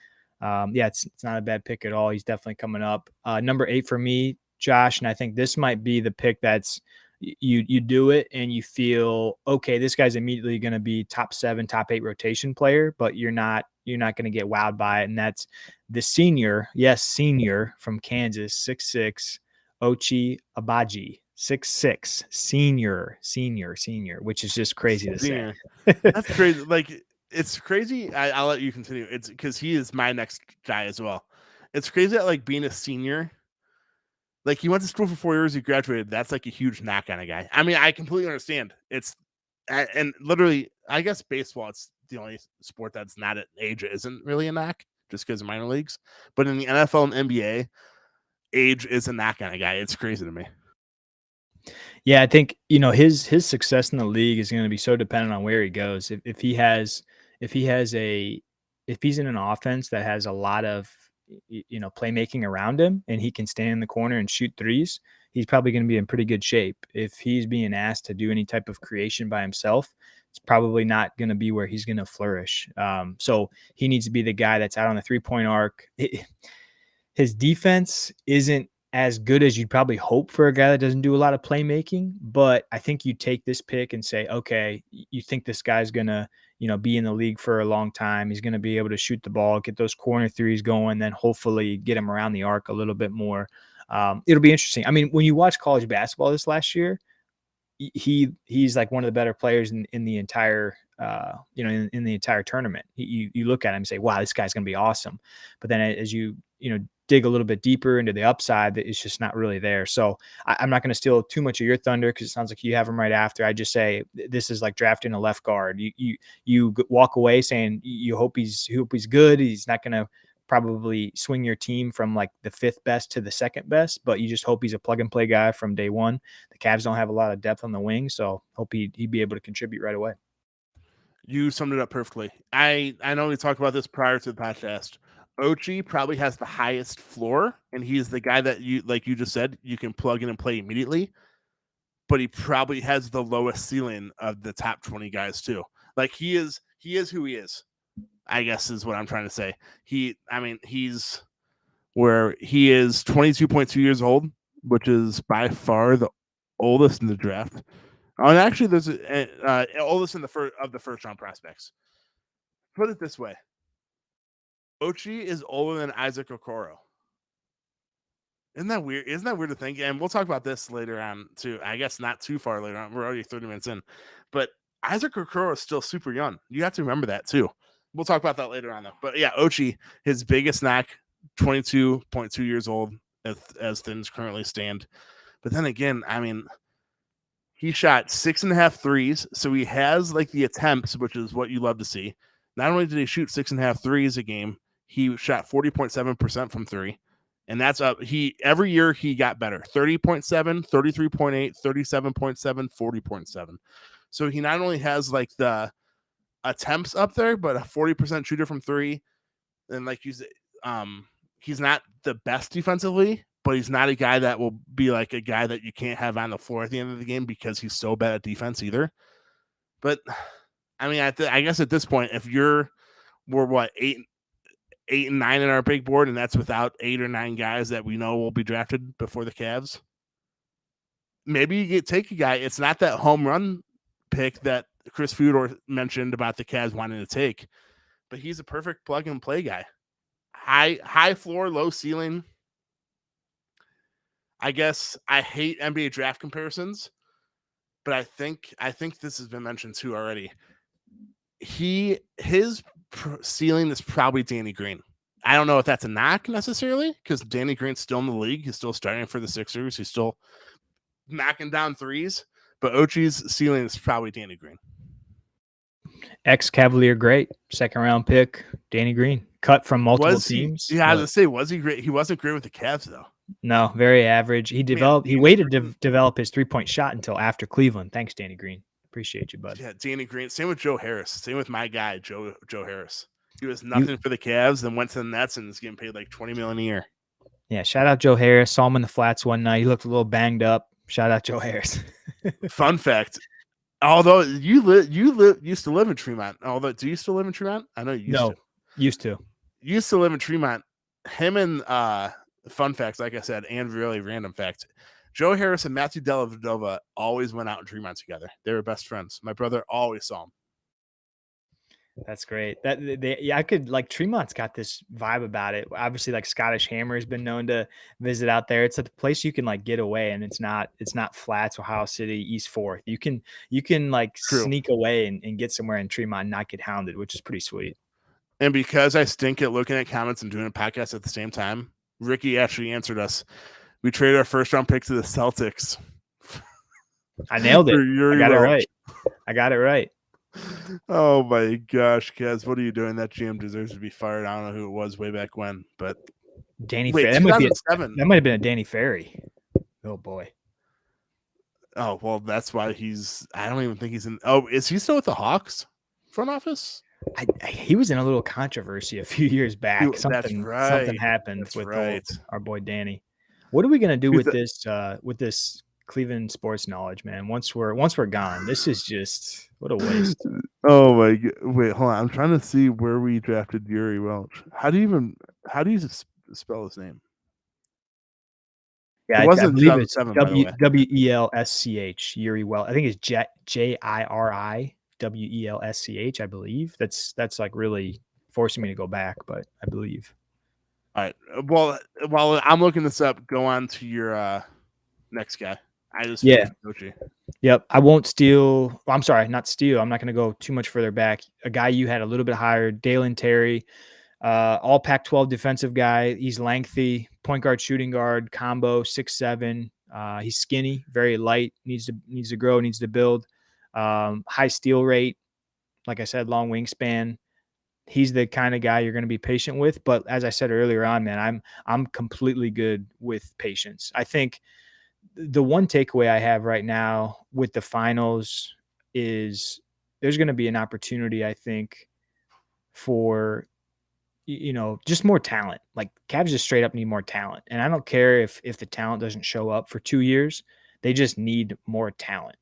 yeah, it's not a bad pick at all. He's definitely coming up. Number 8 for me, Josh, and I think this might be the pick that's you do it and you feel okay, this guy's immediately going to be top 7, top 8 rotation player, but you're not going to get wowed by it. And that's the senior from Kansas, 6'6", Ochi Abaji, 6'6", senior, which is just crazy to say. That's crazy. Like, it's crazy. I'll let you continue. It's because he is my next guy as well. It's crazy that like being a senior, like he went to school for 4 years, he graduated. That's like a huge knock on a guy. I mean, I completely understand. It's and literally, I guess baseball, it's the only sport that's not at age isn't really a knock just because of minor leagues. But in the NFL and NBA, age is a knock on a guy. It's crazy to me. Yeah, I think his success in the league is going to be so dependent on where he goes. If he's in an offense that has a lot of playmaking around him and he can stand in the corner and shoot threes, he's probably going to be in pretty good shape. If he's being asked to do any type of creation by himself, it's probably not going to be where he's going to flourish. So he needs to be the guy that's out on the 3-point arc. His defense isn't as good as you'd probably hope for a guy that doesn't do a lot of playmaking, but I think you take this pick and say, okay, you think this guy's going to, be in the league for a long time. He's going to be able to shoot the ball, get those corner threes going, then hopefully get him around the arc a little bit more. It'll be interesting. I mean, when you watch college basketball this last year, he's like one of the better players in the entire in the entire tournament. You look at him and say, wow, this guy's going to be awesome. But then as you dig a little bit deeper into the upside, that it's just not really there. So I'm not going to steal too much of your thunder because it sounds like you have him right after. I just say this is like drafting a left guard. You walk away saying you hope he's good. He's not going to probably swing your team from like the 5th best to the 2nd best, but you just hope he's a plug and play guy from day one. The Cavs don't have a lot of depth on the wing, so hope he'd be able to contribute right away. You summed it up perfectly. I know we talked about this prior to the podcast. Ochi probably has the highest floor, and he's the guy that you just said, you can plug in and play immediately, but he probably has the lowest ceiling of the top 20 guys too. Like he is who he is, I guess is what I'm trying to say. He's where he is 22.2 years old, which is by far the oldest in the draft. And actually, there's oldest in the first round prospects. Put it this way: Ochi is older than Isaac Ocurro. Isn't that weird? Isn't that weird to think? And we'll talk about this later on too. I guess not too far later on. We're already 30 minutes in, but Isaac Ocurro is still super young. You have to remember that too. We'll talk about that later on though. But yeah, Ochi, his biggest knock, 22.2 years old as things currently stand. But then again, I mean, he shot 6.5 threes, so he has like the attempts, which is what you love to see. Not only did he shoot 6.5 threes a game, he shot 40.7% from 3. And that's up. Every year he got better. 30.7, 33.8, 37.7, 40.7. So he not only has like the attempts up there, but a 40% shooter from 3. And like you said, he's not the best defensively, but he's not a guy that will be like a guy that you can't have on the floor at the end of the game because he's so bad at defense either. But I mean, I guess at this point, if we're what, 8 and 9 in our big board, and that's without 8 or 9 guys that we know will be drafted before the Cavs, maybe you take a guy. It's not that home run pick that Chris Fudor mentioned about the Cavs wanting to take, but he's a perfect plug and play guy. High floor, low ceiling. I guess I hate NBA draft comparisons, but I think this has been mentioned too already. His ceiling is probably Danny Green. I don't know if that's a knock necessarily because Danny Green's still in the league. He's still starting for the Sixers. He's still knocking down threes, but Ochi's ceiling is probably Danny Green. Ex-Cavalier great, 2nd round pick, Danny Green, cut from multiple teams. Yeah, I was gonna say, was he great? He wasn't great with the Cavs though. No, very average. He waited to develop his 3-point shot until after Cleveland. Thanks, Danny Green. Appreciate you, bud. Yeah, Danny Green. Same with Joe Harris. Same with my guy, Joe Harris. He was nothing for the Cavs, then went to the Nets and is getting paid like $20 million a year. Yeah, shout out Joe Harris. Saw him in the flats one night. He looked a little banged up. Shout out Joe Harris. Fun fact: Although you used to live in Tremont. Although, do you still live in Tremont? I know you used to. Used to. You used to live in Tremont. Him and fun facts, like I said, and really random fact. Joe Harris and Matthew Dellavedova always went out in Tremont together. They were best friends. My brother always saw them. That's great. I could like Tremont's got this vibe about it. Obviously, like Scottish Hammer has been known to visit out there. It's a place you can like get away, and it's not Flats, Ohio City, East Fourth. You can like True. sneak away and get somewhere in Tremont and not get hounded, which is pretty sweet. And because I stink at looking at comments and doing a podcast at the same time, Ricky actually answered us. We traded our first round pick to the Celtics. I nailed it. I got it right. I got it right. Oh my gosh, Kaz, what are you doing? That GM deserves to be fired. I don't know who it was way back when, but Danny Ferry. That might have been a Danny Ferry. Oh boy. Oh well, that's why I don't even think he's in. Oh, is he still with the Hawks front office? He was in a little controversy a few years back. Something happened with our boy Danny. What are we gonna do with this Cleveland sports knowledge, man? Once we're gone, this is just what a waste. Oh my god! Wait, hold on. I'm trying to see where we drafted Yuri Welch. How do you spell his name? Yeah, I believe it's WELSCH. Yuri Welch. I think it's JIRI WELSCH. I believe that's like really forcing me to go back, but I believe. All right. Well, while I'm looking this up, go on to your next guy. Yep. I won't steal. I'm sorry, not steal. I'm not going to go too much further back. A guy you had a little bit higher, Dalen Terry, all Pac-12 defensive guy. He's lengthy, point guard, shooting guard, combo, 6'7". He's skinny, very light, needs to grow, needs to build. High steal rate. Like I said, long wingspan. He's the kind of guy you're going to be patient with. But as I said earlier on, man, I'm completely good with patience. I think the one takeaway I have right now with the finals is there's going to be an opportunity, I think, for, just more talent. Like Cavs just straight up need more talent. And I don't care if the talent doesn't show up for 2 years, they just need more talent.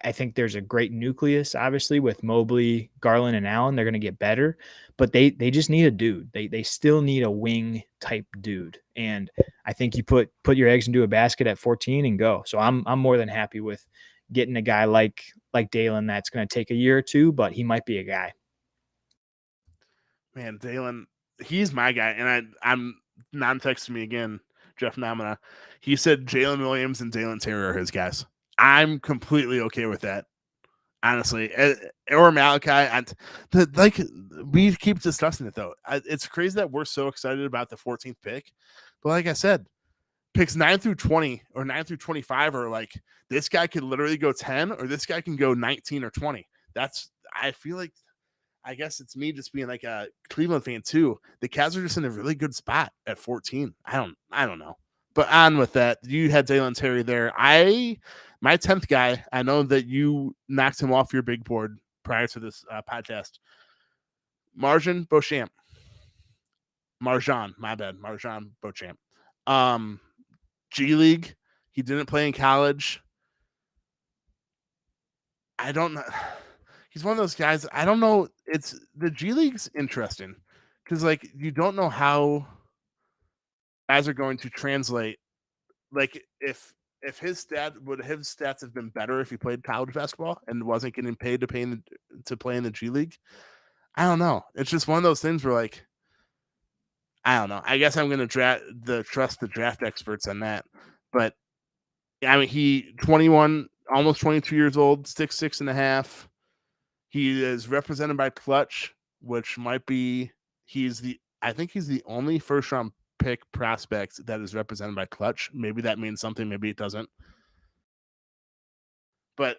I think there's a great nucleus, obviously, with Mobley, Garland, and Allen. They're going to get better, but they just need a dude. They still need a wing type dude. And I think you put your eggs into a basket at 14 and go. So I'm more than happy with getting a guy like Dalen. That's going to take a year or two, but he might be a guy. Man, Dalen, he's my guy. And I'm non-texting me again, Jeff Namina. He said Jalen Williams and Dalen Terry are his guys. I'm completely okay with that, honestly. Or Malachi. We keep discussing it, though. It's crazy that we're so excited about the 14th pick. But like I said, picks 9 through 20 or 9 through 25 are like, this guy could literally go 10 or this guy can go 19 or 20. I feel like, I guess it's me just being like a Cleveland fan too. The Cavs are just in a really good spot at 14. I don't know. But on with that, you had Dalen Terry there. My 10th guy, I know that you knocked him off your big board prior to this podcast. Marjan Beauchamp. Marjan Beauchamp. G League. He didn't play in college. I don't know. He's one of those guys. I don't know. It's the G League's interesting because you don't know how guys are going to translate. Like if his stats have been better if he played college basketball and wasn't getting paid to play in the G League. I don't know. It's just one of those things where I don't know. I guess I'm going to trust the draft experts on that. But I mean, he 21, almost 22 years old, 6'6.5". He is represented by Clutch, which might be I think he's the only first round pick prospect that is represented by Clutch. Maybe that means something, maybe it doesn't. But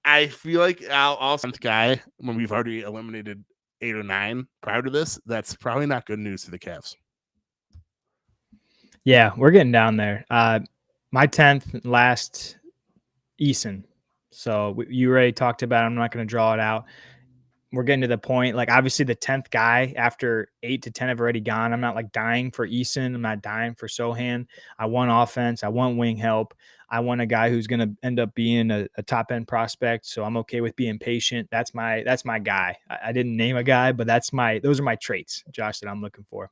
I feel like I'll also guy when we've already eliminated 8 or 9 prior to this, that's probably not good news to the Cavs. Yeah, we're getting down there. My 10th last Easton. So you already talked about it. I'm not going to draw it out. We're getting to the point, obviously the 10th guy after 8 to 10 have already gone. I'm not dying for Easton. I'm not dying for Sohan. I want offense. I want wing help. I want a guy who's going to end up being a top end prospect. So I'm okay with being patient. That's my guy. I didn't name a guy, but those are my traits, Josh, that I'm looking for.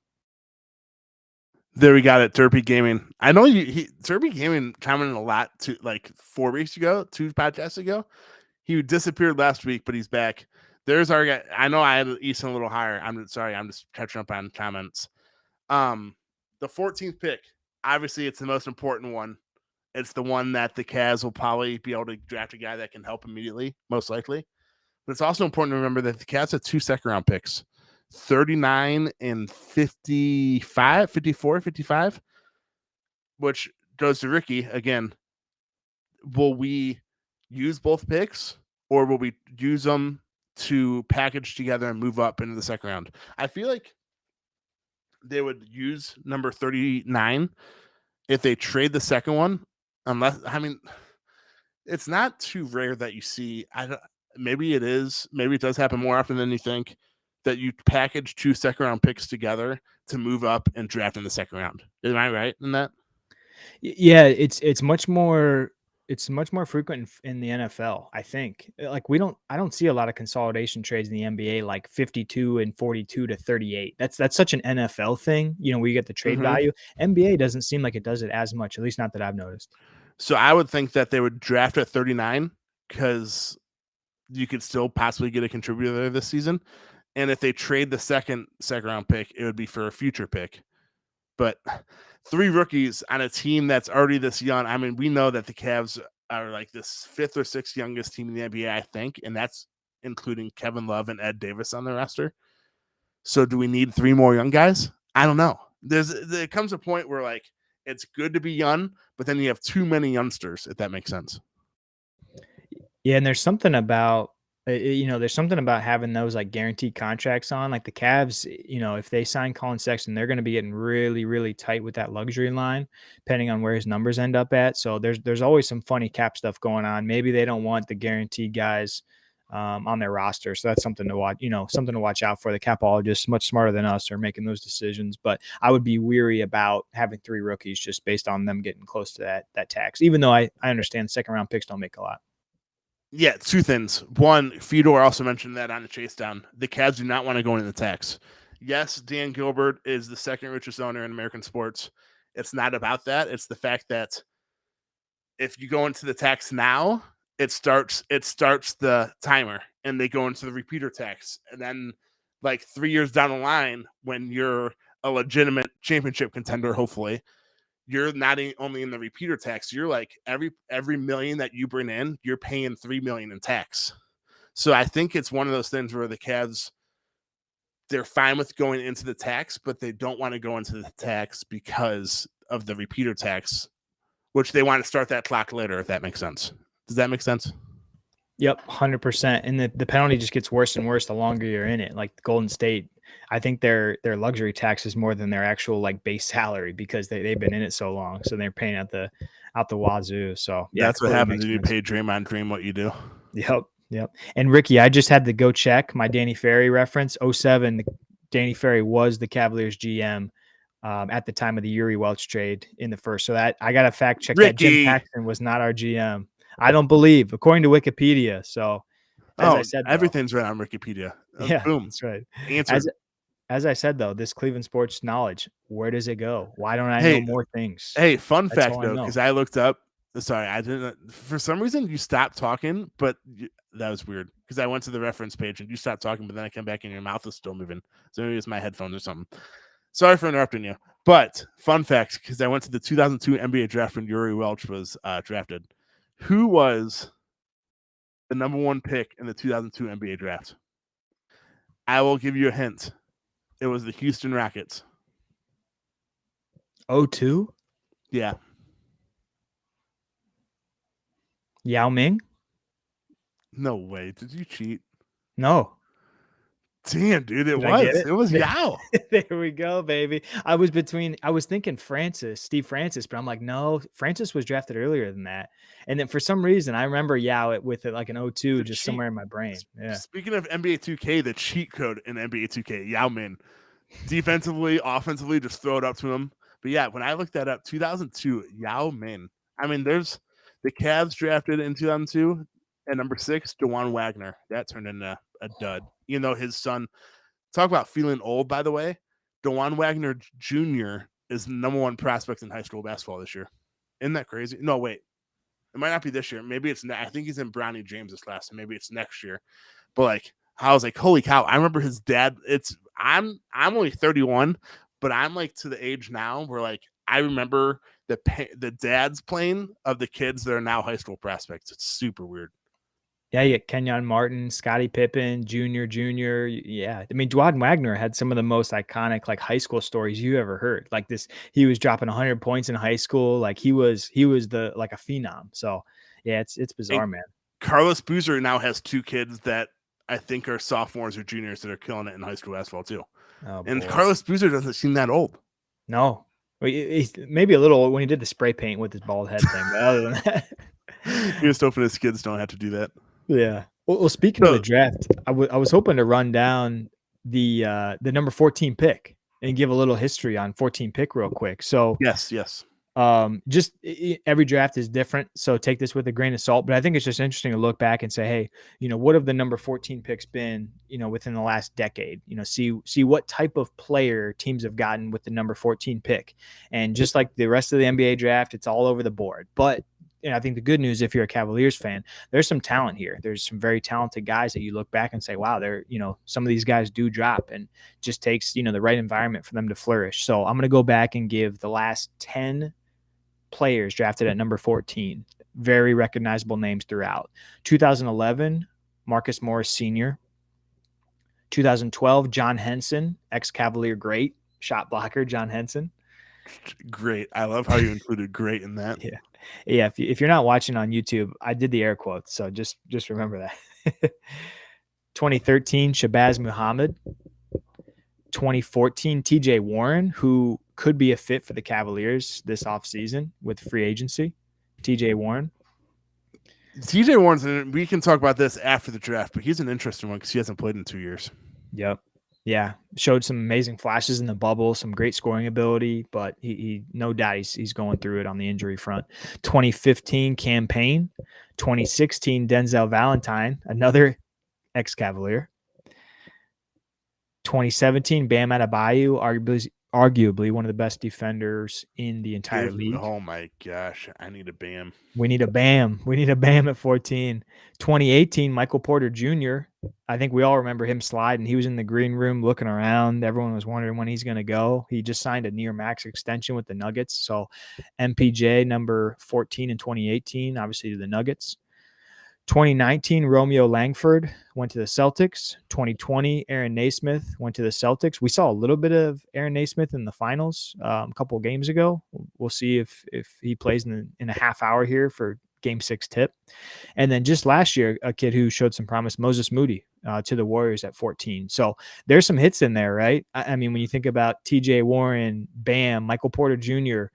There we got it. Derpy Gaming. I know Derpy Gaming commented a lot to like 4 weeks ago, 2 podcasts ago. He disappeared last week, but he's back. There's our guy. I know I had Easton a little higher. I'm sorry. I'm just catching up on comments. The 14th pick. Obviously, it's the most important one. It's the one that the Cavs will probably be able to draft a guy that can help immediately, most likely. But it's also important to remember that the Cavs have 2 second-round picks, 39 and 55, 54, 55, which goes to Ricky again. Will we use both picks, or will we use them to package together and move up into the second round? I feel like they would use number 39 if they trade the second one, unless, I mean, it's not too rare that you see, maybe it is, maybe it does happen more often than you think, that you package 2 second round picks together to move up and draft in the second round. Am I right in that? Yeah, it's much more frequent in the NFL, I think. Like I don't see a lot of consolidation trades in the NBA like 52 and 42 to 38. That's such an NFL thing, where you get the trade value. NBA doesn't seem like it does it as much, at least not that I've noticed. So I would think that they would draft at 39 because you could still possibly get a contributor there this season. And if they trade the second round pick, it would be for a future pick. But 3 rookies on a team that's already this young. I mean, we know that the Cavs are like this 5th or 6th youngest team in the NBA, I think, and that's including Kevin Love and Ed Davis on the roster. So do we need 3 more young guys? I don't know. There comes a point where like it's good to be young, but then you have too many youngsters, if that makes sense. Yeah, and there's something about having those like guaranteed contracts on, like the Cavs, if they sign Colin Sexton, they're going to be getting really, really tight with that luxury line, depending on where his numbers end up at. So there's always some funny cap stuff going on. Maybe they don't want the guaranteed guys on their roster. So that's something to watch, something to watch out for. The capologists, much smarter than us, are making those decisions. But I would be weary about having 3 rookies just based on them getting close to that tax, even though I understand second round picks don't make a lot. Yeah, 2 things. One, Fedor also mentioned that on the chase down. The Cavs do not want to go into the tax. Yes, Dan Gilbert is the second richest owner in American sports. It's not about that. It's the fact that if you go into the tax now, it starts the timer, and they go into the repeater tax. And then like 3 years down the line, when you're a legitimate championship contender, hopefully, you're not only in the repeater tax, you're like every million that you bring in, you're paying $3 million in tax. So I think it's one of those things where the Cavs, they're fine with going into the tax, but they don't want to go into the tax because of the repeater tax, which they want to start that clock later, if that makes sense. Does that make sense? Yep, 100%. And the penalty just gets worse and worse the longer you're in it. Like Golden State, I think their luxury tax is more than their actual like base salary because they've been in it so long. So they're paying out the wazoo. So yeah, that's what happens when you pay Draymond Green what you do. Yep. And Ricky, I just had to go check my Danny Ferry reference. 07, Danny Ferry was the Cavaliers GM at the time of the Uri Welch trade in the first. So that I got to fact check that Jim Paxton was not our GM. I don't believe, according to Wikipedia. So as I said, everything's right on Wikipedia. Yeah, Boom. that's right. Answer. As I said, though, this Cleveland sports knowledge, where does it go? Why don't I know more things? Hey, fun fact, though, because I looked up. Sorry, I didn't. For some reason, you stopped talking, but that was weird because I went to the reference page and you stopped talking, but then I came back and your mouth was still moving. So maybe it's my headphones or something. Sorry for interrupting you. But fun fact, because I went to the 2002 NBA draft when Uri Welch was drafted. Who was the number 1 pick in the 2002 NBA draft? I will give you a hint. It was the Houston Rockets. 02? Yeah. Yao Ming? No way. Did you cheat? No. Damn, dude, it was Yao. There we go, baby. I was thinking Steve Francis, but I'm like, no, Francis was drafted earlier than that. And then for some reason, I remember Yao with it like an 02 just somewhere in my brain. Yeah. Speaking of NBA 2K, the cheat code in NBA 2K, Yao Ming. Defensively, offensively, just throw it up to him. But yeah, when I looked that up, 2002, Yao Ming. I mean, there's the Cavs drafted in 2002 at number 6, DeJuan Wagner. That turned into a dud. You know, his son. Talk about feeling old, by the way. DeJuan Wagner Jr. is the number 1 prospect in high school basketball this year. Isn't that crazy? No, wait. It might not be this year. Maybe it's I think he's in Brownie James's class, and maybe it's next year. But like, I was like, holy cow! I remember his dad. I'm only 31, but I'm like to the age now where like I remember the dads playing of the kids that are now high school prospects. It's super weird. Yeah, you get Kenyon Martin, Scottie Pippen, Jr. Yeah. I mean, DeJuan Wagner had some of the most iconic like high school stories you ever heard. Like this, he was dropping 100 points in high school. Like he was the like a phenom. So yeah, it's bizarre, man. Carlos Boozer now has 2 kids that I think are sophomores or juniors that are killing it in high school basketball too. Oh, and boy. Carlos Boozer doesn't seem that old. No, he's maybe a little old when he did the spray paint with his bald head thing. But other than that, you just hoping his kids don't have to do that. Yeah. Well, speaking of the draft, I was hoping to run down the number 14 pick and give a little history on 14 pick real quick. So yes. just every draft is different, so take this with a grain of salt. But I think it's just interesting to look back and say, hey, what have the number 14 picks been, within the last decade? See what type of player teams have gotten with the number 14 pick, and just like the rest of the NBA draft, it's all over the board. But I think the good news, if you're a Cavaliers fan, there's some talent here. There's some very talented guys that you look back and say, wow, they're, some of these guys do drop, and just takes, the right environment for them to flourish. So I'm going to go back and give the last 10 players drafted at number 14, very recognizable names throughout. 2011, Marcus Morris Sr. 2012, John Henson, ex-Cavalier great, shot blocker, John Henson. Great. I love how you included great in that. Yeah. If you're not watching on YouTube, I did the air quotes, so just remember that. 2013, Shabazz Muhammad. 2014, TJ Warren, who could be a fit for the Cavaliers this offseason with free agency. TJ Warren. TJ Warren's, we can talk about this after the draft, but he's an interesting one because he hasn't played in 2 years. Yep. Yeah, showed some amazing flashes in the bubble, some great scoring ability, but he no doubt he's going through it on the injury front. 2015 campaign, 2016 Denzel Valentine, another ex-Cavalier. 2017 Bam Adebayo, arguably one of the best defenders in the entire league. Oh my gosh, I need a Bam. We need a Bam. We need a Bam at 14. 2018, Michael Porter Jr. I think we all remember him sliding. He was in the green room looking around. Everyone was wondering when he's going to go. He just signed a near max extension with the Nuggets. So MPJ number 14 in 2018, obviously to the Nuggets. 2019, Romeo Langford went to the Celtics. 2020, Aaron Naismith went to the Celtics. We saw a little bit of Aaron Naismith in the finals a couple of games ago. We'll see if he plays in a half hour here for Game 6 tip. And then just last year, a kid who showed some promise, Moses Moody, to the Warriors at 14. So there's some hits in there, right? I mean, when you think about TJ Warren, Bam, Michael Porter Jr.,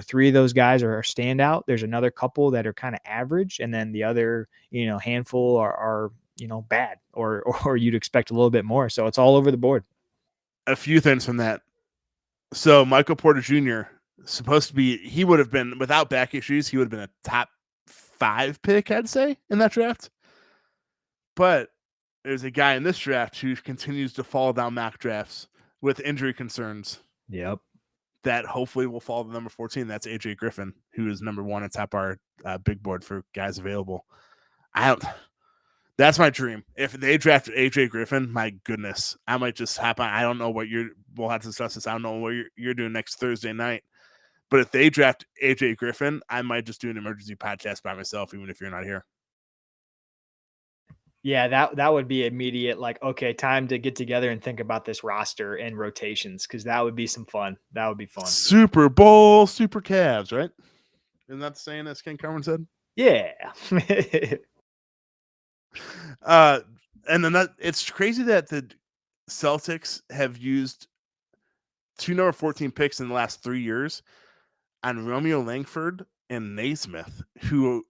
3 of those guys are standout. There's another couple that are kind of average, and then the other, handful are bad, or you'd expect a little bit more. So it's all over the board. A few things from that. So Michael Porter Jr. supposed to be, he would have been, without back issues, he would have been a top 5 pick, I'd say, in that draft. But there's a guy in this draft who continues to fall down mock drafts with injury concerns. Yep. That hopefully will fall to number 14. That's AJ Griffin, who is number 1 atop our big board for guys available. That's my dream. If they draft AJ Griffin, my goodness, I might just hop on. I don't know what we'll have to discuss this. I don't know what you're doing next Thursday night. But if they draft AJ Griffin, I might just do an emergency podcast by myself, even if you're not here. Yeah, that would be immediate, like, okay, time to get together and think about this roster and rotations, because that would be some fun. That would be fun. Super Bowl, Super Cavs, right? Isn't that the saying as Ken Cameron said? Yeah. And then it's crazy that the Celtics have used 2 number 14 picks in the last 3 years on Romeo Langford and Naismith, who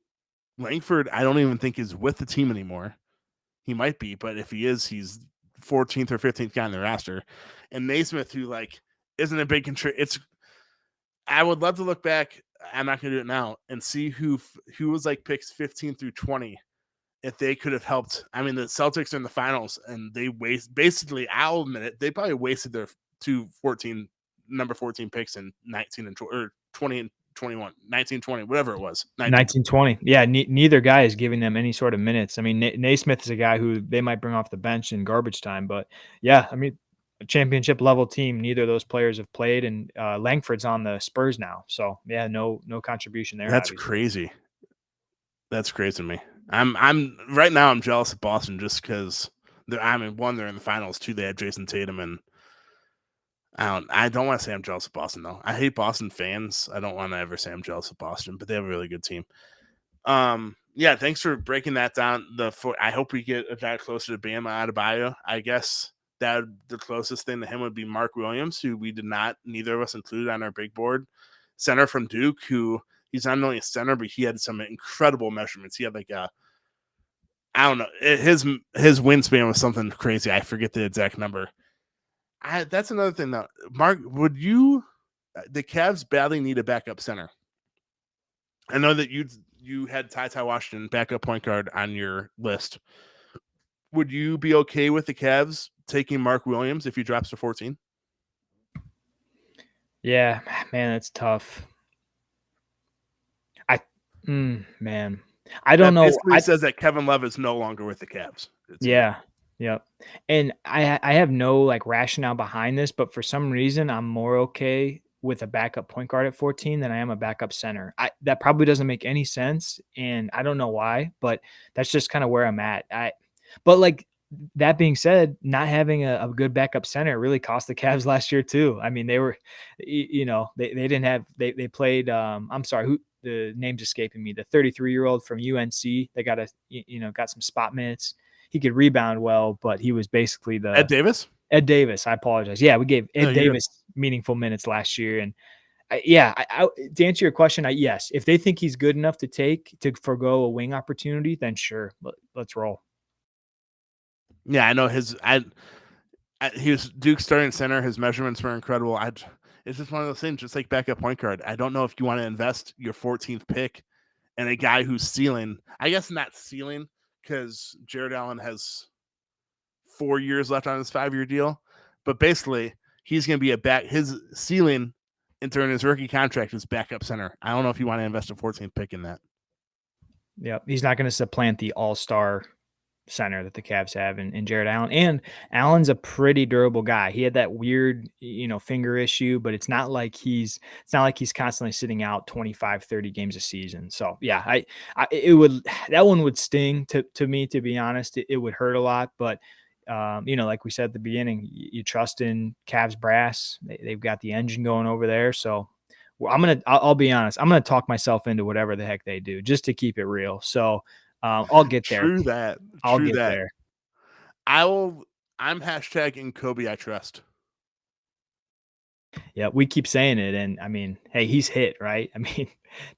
Langford I don't even think is with the team anymore. He might be, but if he is, he's 14th or 15th guy on the roster. And Naismith, who isn't a big contributor. I would love to look back I'm not going to do it now, and see who was like picks 15 through 20. If they could have helped, I mean, the Celtics are in the finals, and they basically, I'll admit it, they probably wasted their number 14 picks in 19 and 20 and 21, 19, 20, whatever it was. 19, 20. Yeah, neither guy is giving them any sort of minutes. I mean, Naismith is a guy who they might bring off the bench in garbage time, but yeah, I mean, a championship level team, neither of those players have played, and Langford's on the Spurs now. So yeah, no contribution there. That's obviously. crazy. That's crazy to me. I'm right now, I'm jealous of Boston just because one, they're in the finals, two, they had Jason Tatum, and I don't want to say I'm jealous of Boston though. I hate Boston fans. I don't want to ever say I'm jealous of Boston, but they have a really good team. Yeah, thanks for breaking that down. I hope we get a guy closer to Bam Adebayo. I guess that the closest thing to him would be Mark Williams, who neither of us included on our big board. Center from Duke, who he's not only a center, but he had some incredible measurements. He had like I don't know, his wingspan was something crazy. I forget the exact number. That's another thing though. Mark, the Cavs badly need a backup center. I know that you had Ty Washington, backup point guard, on your list. Would you be okay with the Cavs taking Mark Williams if he drops to 14? Yeah, man, it's tough. Man, I don't know. Basically says that Kevin Love is no longer with the Cavs. Yeah. Yep. And I have no like rationale behind this, but for some reason I'm more okay with a backup point guard at 14 than I am a backup center. That probably doesn't make any sense, and I don't know why, but that's just kind of where I'm at. But like that being said, not having a good backup center really cost the Cavs last year too. I mean, they were, they didn't have, they played, I'm sorry, who the name's escaping me, the 33-year-old from UNC. They got got some spot minutes. He could rebound well, but he was basically Ed Davis. I apologize. Yeah, we gave Ed Davis meaningful minutes last year, and to answer your question, yes, if they think he's good enough to forgo a wing opportunity, then sure, let's roll. Yeah, I know he was Duke starting center. His measurements were incredible. It's just one of those things, just like backup point guard. I don't know if you want to invest your 14th pick in a guy who's ceiling. I guess not ceiling, because Jared Allen has 4 years left on his 5-year deal, but basically he's going to be his ceiling during his rookie contract is backup center. I don't know if you want to invest a 14th pick in that. Yeah, he's not going to supplant the all-star center that the Cavs have in Jared Allen. And Allen's a pretty durable guy. He had that weird, finger issue, but it's not like he's constantly sitting out 25, 30 games a season. So yeah, that one would sting to me, to be honest. It would hurt a lot, but like we said at the beginning, you trust in Cavs brass. They've got the engine going over there. So I'll be honest. I'm going to talk myself into whatever the heck they do just to keep it real. So I'll get there. True that. I'll get there. I'm hashtagging Kobe I trust. Yeah, we keep saying it, and I mean, hey, he's hit, right? I mean,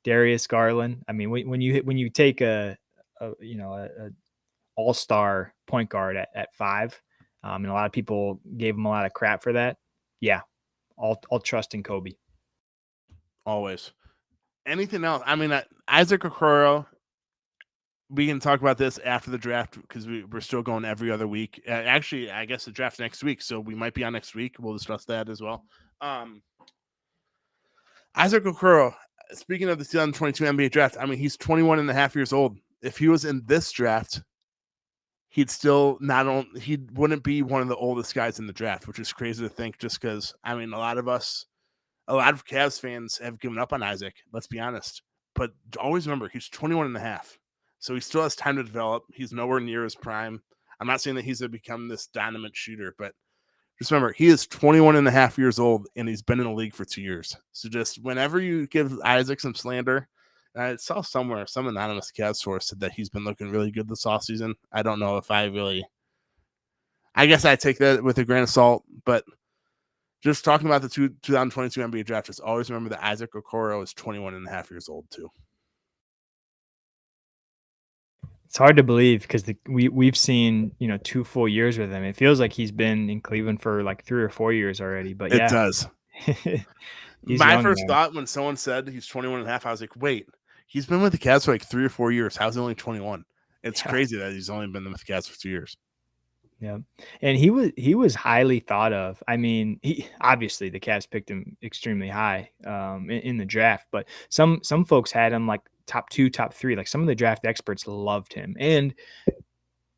Darius Garland. I mean, when you take a all-star point guard at 5, and a lot of people gave him a lot of crap for that. Yeah, I'll trust in Kobe. Always. Anything else? I mean, Isaac Ocurro. We can talk about this after the draft because we're still going every other week. Actually, I guess the draft's next week, so we might be on next week. We'll discuss that as well. Isaac Ocurro, speaking of the 2022 NBA draft, I mean, he's 21 and a half years old. If he was in this draft, he wouldn't be one of the oldest guys in the draft, which is crazy to think just because, I mean, a lot of Cavs fans have given up on Isaac, let's be honest. But always remember, he's 21 and a half. So he still has time to develop. He's nowhere near his prime. I'm not saying that he's going to become this dynamite shooter, but just remember, he is 21 and a half years old, and he's been in the league for 2 years. So just whenever you give Isaac some slander, I saw somewhere, some anonymous Cavs source said that he's been looking really good this offseason. I don't know if I guess I take that with a grain of salt, but just talking about the 2022 NBA draft, just always remember that Isaac Ocurro is 21 and a half years old too. It's hard to believe because we've seen 2 full years with him. It feels like he's been in Cleveland for like 3 or 4 years already. But yeah, it does. He's My young, first man. thought when someone said he's 21 and a half, I was like, wait, he's been with the Cavs for like 3 or 4 years. How's he only 21? It's Yeah. crazy that he's only been with the Cavs for 2 years. Yeah. And he was highly thought of. I mean, he obviously the Cavs picked him extremely high in the draft, but some folks had him like top 2, top 3. Like some of the draft experts loved him. And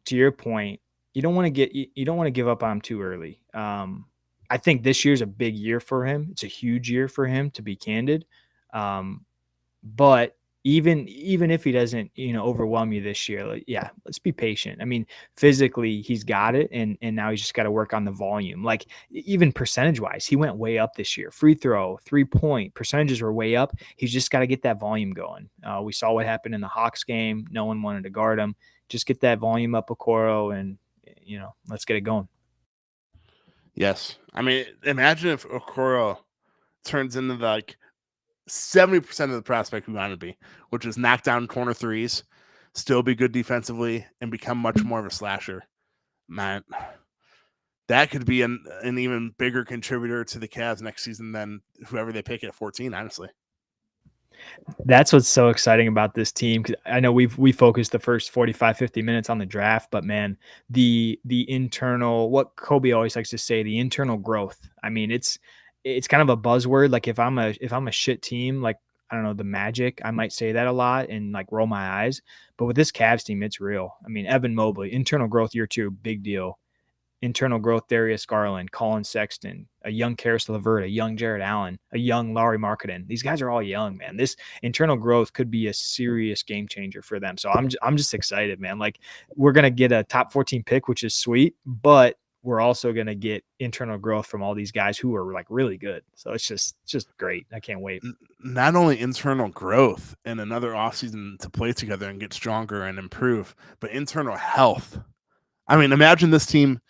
to your point, you don't want to give up on him too early. I think this year's a big year for him. It's a huge year for him, to be candid. Um, but even if he doesn't, overwhelm you this year, like, yeah, let's be patient. I mean, physically he's got it, and now he's just got to work on the volume. Like even percentage wise, he went way up this year. Free throw, 3-point percentages were way up. He's just got to get that volume going. We saw what happened in the Hawks game. No one wanted to guard him. Just get that volume up, Ocurro, and let's get it going. Yes. I mean, imagine if Ocurro turns into like 70% of the prospect we want to be, which is knock down corner threes, still be good defensively, and become much more of a slasher. Man, that could be an even bigger contributor to the Cavs next season than whoever they pick at 14, honestly. That's what's so exciting about this team. 'Cause I know we focused the first 45, 50 minutes on the draft, but man, the internal, what Kobe always likes to say, the internal growth. I mean, it's kind of a buzzword. Like if I'm a shit team, like I don't know, the Magic, I might say that a lot and like roll my eyes. But with this Cavs team, it's real. I mean, Evan Mobley, internal growth year 2, big deal. Internal growth, Darius Garland, Colin Sexton, a young Karis LeVert, a young Jared Allen, a young Lauri Markkanen. These guys are all young, man. This internal growth could be a serious game changer for them. So I'm just excited, man. Like we're gonna get a top 14 pick, which is sweet, but we're also gonna get internal growth from all these guys who are like really good. So it's just great. I can't wait. Not only internal growth and another offseason to play together and get stronger and improve, but internal health. I mean, imagine this team.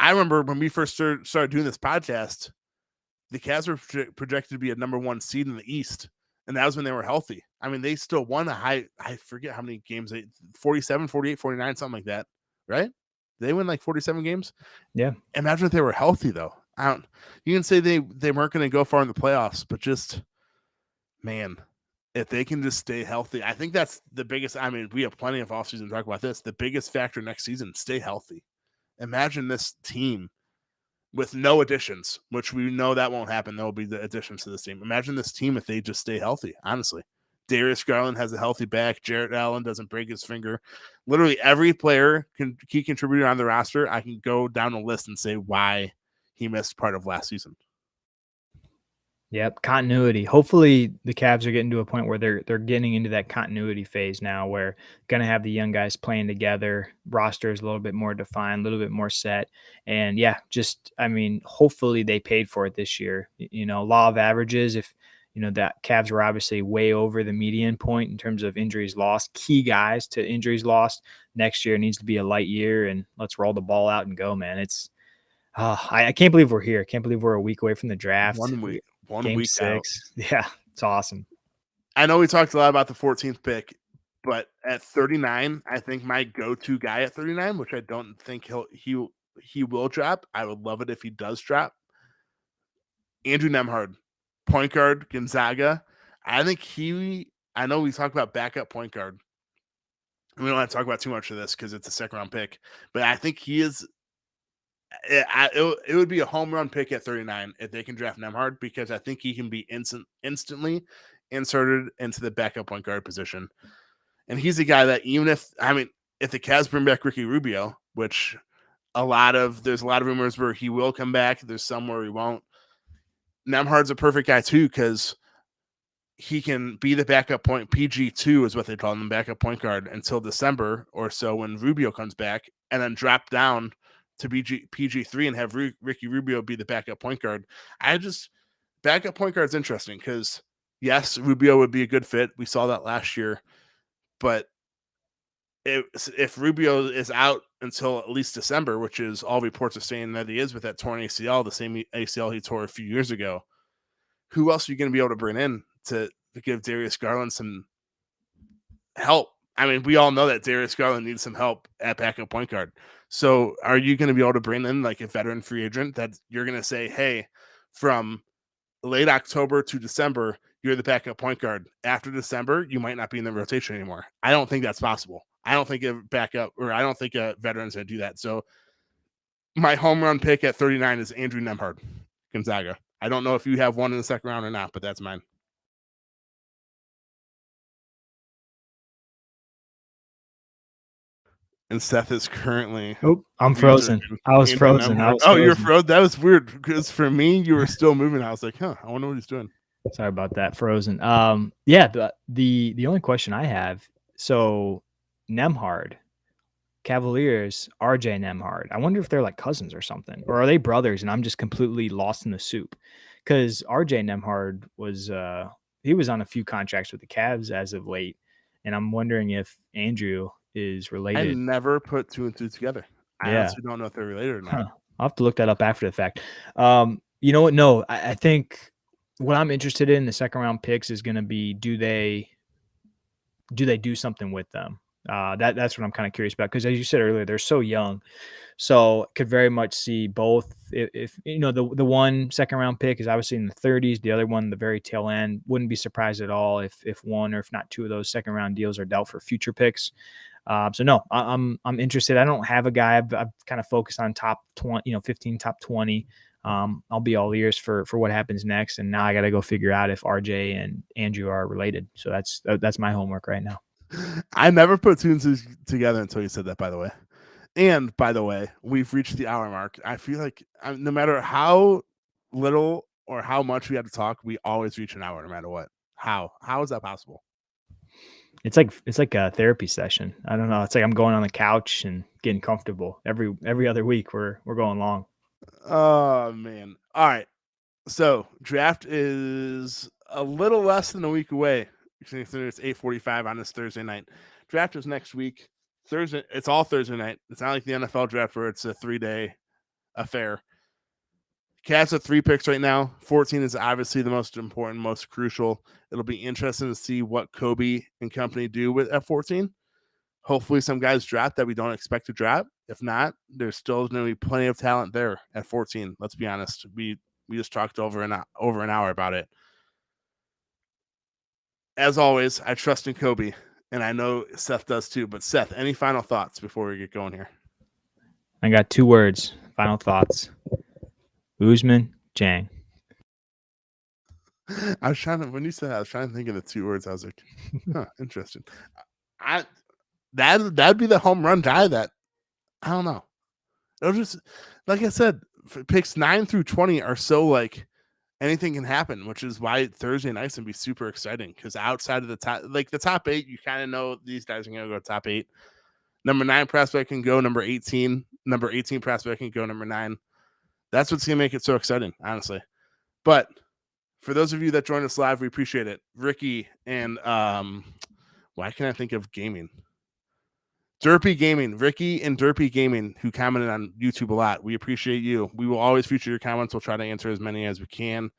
I remember when we first started doing this podcast, the Cavs were projected to be a number 1 seed in the East, and that was when they were healthy. I mean, they still won I forget how many games, 47, 48, 49, something like that, right? They win like 47 games? Yeah. Imagine if they were healthy, though. You can say they weren't going to go far in the playoffs, but just, man, if they can just stay healthy, I think that's the biggest. I mean, we have plenty of offseason to talk about this. The biggest factor next season, stay healthy. Imagine this team with no additions, which we know that won't happen. There will be the additions to this team. Imagine this team if they just stay healthy, honestly. Darius Garland has a healthy back. Jared Allen doesn't break his finger. Literally every player, key contributor on the roster, I can go down the list and say why he missed part of last season. Yep, continuity. Hopefully the Cavs are getting to a point where they're getting into that continuity phase now where going to have the young guys playing together, roster is a little bit more defined, a little bit more set. And yeah, just I mean, hopefully they paid for it this year. Law of averages, if that Cavs were obviously way over the median point in terms of injuries lost, key guys to injuries lost. Next year needs to be a light year, and let's roll the ball out and go, man. I can't believe we're here. I can't believe we're a week away from the draft. 1 week. Game Week 6. out. Yeah, it's awesome. I know we talked a lot about the 14th pick, but at 39, I think my go-to guy at 39, which I don't think he will drop. I would love it if he does drop. Andrew Nembhard, point guard, Gonzaga. I know we talk about backup point guard. We don't have to talk about too much of this because it's a second-round pick, but I think he is. It would be a home run pick at 39 if they can draft Nembhard, because I think he can be instantly inserted into the backup point guard position. And he's a guy that if the Cavs bring back Ricky Rubio, which there's a lot of rumors where he will come back. There's some where he won't. Nembhard's a perfect guy too, because he can be the backup point. PG2 is what they call him, backup point guard, until December or so when Rubio comes back, and then drop down to PG3 and have Ricky Rubio be the backup point guard. Backup point guard is interesting because, yes, Rubio would be a good fit. We saw that last year. But if Rubio is out until at least December, which is all reports are saying that he is with that torn ACL, the same ACL he tore a few years ago, who else are you going to be able to bring in to give Darius Garland some help? I mean, we all know that Darius Garland needs some help at backup point guard. So are you going to be able to bring in like a veteran free agent that you're going to say, hey, from late October to December, you're the backup point guard. After December, you might not be in the rotation anymore. I don't think that's possible. I don't think a veteran's going to do that. So my home run pick at 39 is Andrew Nembhard, Gonzaga. I don't know if you have one in the second round or not, but that's mine. And Seth is currently. Oh, I'm frozen. I was frozen. You're frozen. That was weird because for me, you were still moving. I was like, I wonder what he's doing. Sorry about that. Frozen. Yeah. The only question I have. So, Nembhard, Cavaliers, RJ Nembhard. I wonder if they're like cousins or something, or are they brothers? And I'm just completely lost in the soup. Because RJ Nembhard was he was on a few contracts with the Cavs as of late, and I'm wondering if Andrew is related. I never put 2 and 2 together. I honestly don't know if they're related or not. I'll have to look that up after the fact. You know what? No, I think what I'm interested in the second round picks is going to be do they do something with them? That's what I'm kind of curious about, because as you said earlier, they're so young. So could very much see both. If you know, the one second round pick is obviously in the 30s, the other one the very tail end. Wouldn't be surprised at all if one or if not two of those second round deals are dealt for future picks. So no, I'm interested. I don't have a guy. I've kind of focused on top 20, 15, top 20. I'll be all ears for what happens next. And now I got to go figure out if RJ and Andrew are related. So that's my homework right now. I never put 2 and 2 together until you said that, by the way. And by the way, we've reached the hour mark. I feel like no matter how little or how much we have to talk, we always reach an hour no matter what. How is that possible? It's like a therapy session. I don't know. It's like I'm going on the couch and getting comfortable. Every other week we're going long. Oh man. All right. So draft is a little less than a week away. It's 8:45 on this Thursday night. Draft is next week. Thursday. It's all Thursday night. It's not like the NFL draft where it's a 3-day affair. Cavs have 3 picks right now. 14 is obviously the most important, most crucial. It'll be interesting to see what Kobe and company do with at 14. Hopefully some guys drop that we don't expect to drop. If not, there's still going to be plenty of talent there at 14. Let's be honest. We just talked over an hour about it. As always, I trust in Kobe, and I know Seth does too. But Seth, any final thoughts before we get going here? I got 2 words. Final thoughts. Usman, Jang. When you said that, I was trying to think of the 2 words. I was like, interesting. That'd be the home run guy that, I don't know. It'll just, like I said, picks 9 through 20 are so like anything can happen, which is why Thursday nights can be super exciting, because outside of the top 8, you kind of know these guys are going to go top 8. Number 9 prospect can go number 18. Number 18 prospect can go number 9. That's what's going to make it so exciting, honestly. But for those of you that joined us live, we appreciate it. Ricky and why can't I think of gaming? Derpy Gaming, Ricky and Derpy Gaming, who commented on YouTube a lot. We appreciate you. We will always feature your comments. We'll try to answer as many as we can.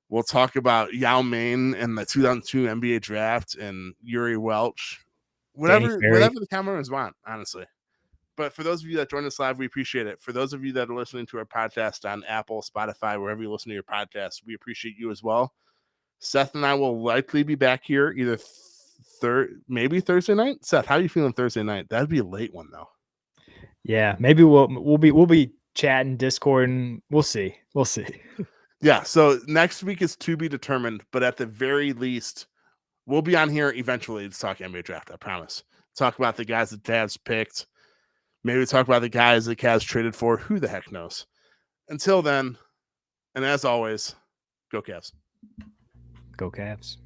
We'll talk about Yao Ming and the 2002 NBA draft and Yuri Welch. Whatever the cameras want, honestly. But for those of you that joined us live, we appreciate it. For those of you that are listening to our podcast on Apple, Spotify, wherever you listen to your podcast, we appreciate you as well. Seth and I will likely be back here either maybe Thursday night. Seth, how are you feeling Thursday night? That'd be a late one though. Yeah, maybe we'll be chatting Discord, and we'll see. Yeah, so next week is to be determined, but at the very least, we'll be on here eventually to talk NBA draft. I promise. Talk about the guys that Cavs picked. Maybe talk about the guys that Cavs traded for. Who the heck knows? Until then, and as always, go Cavs. Go Cavs.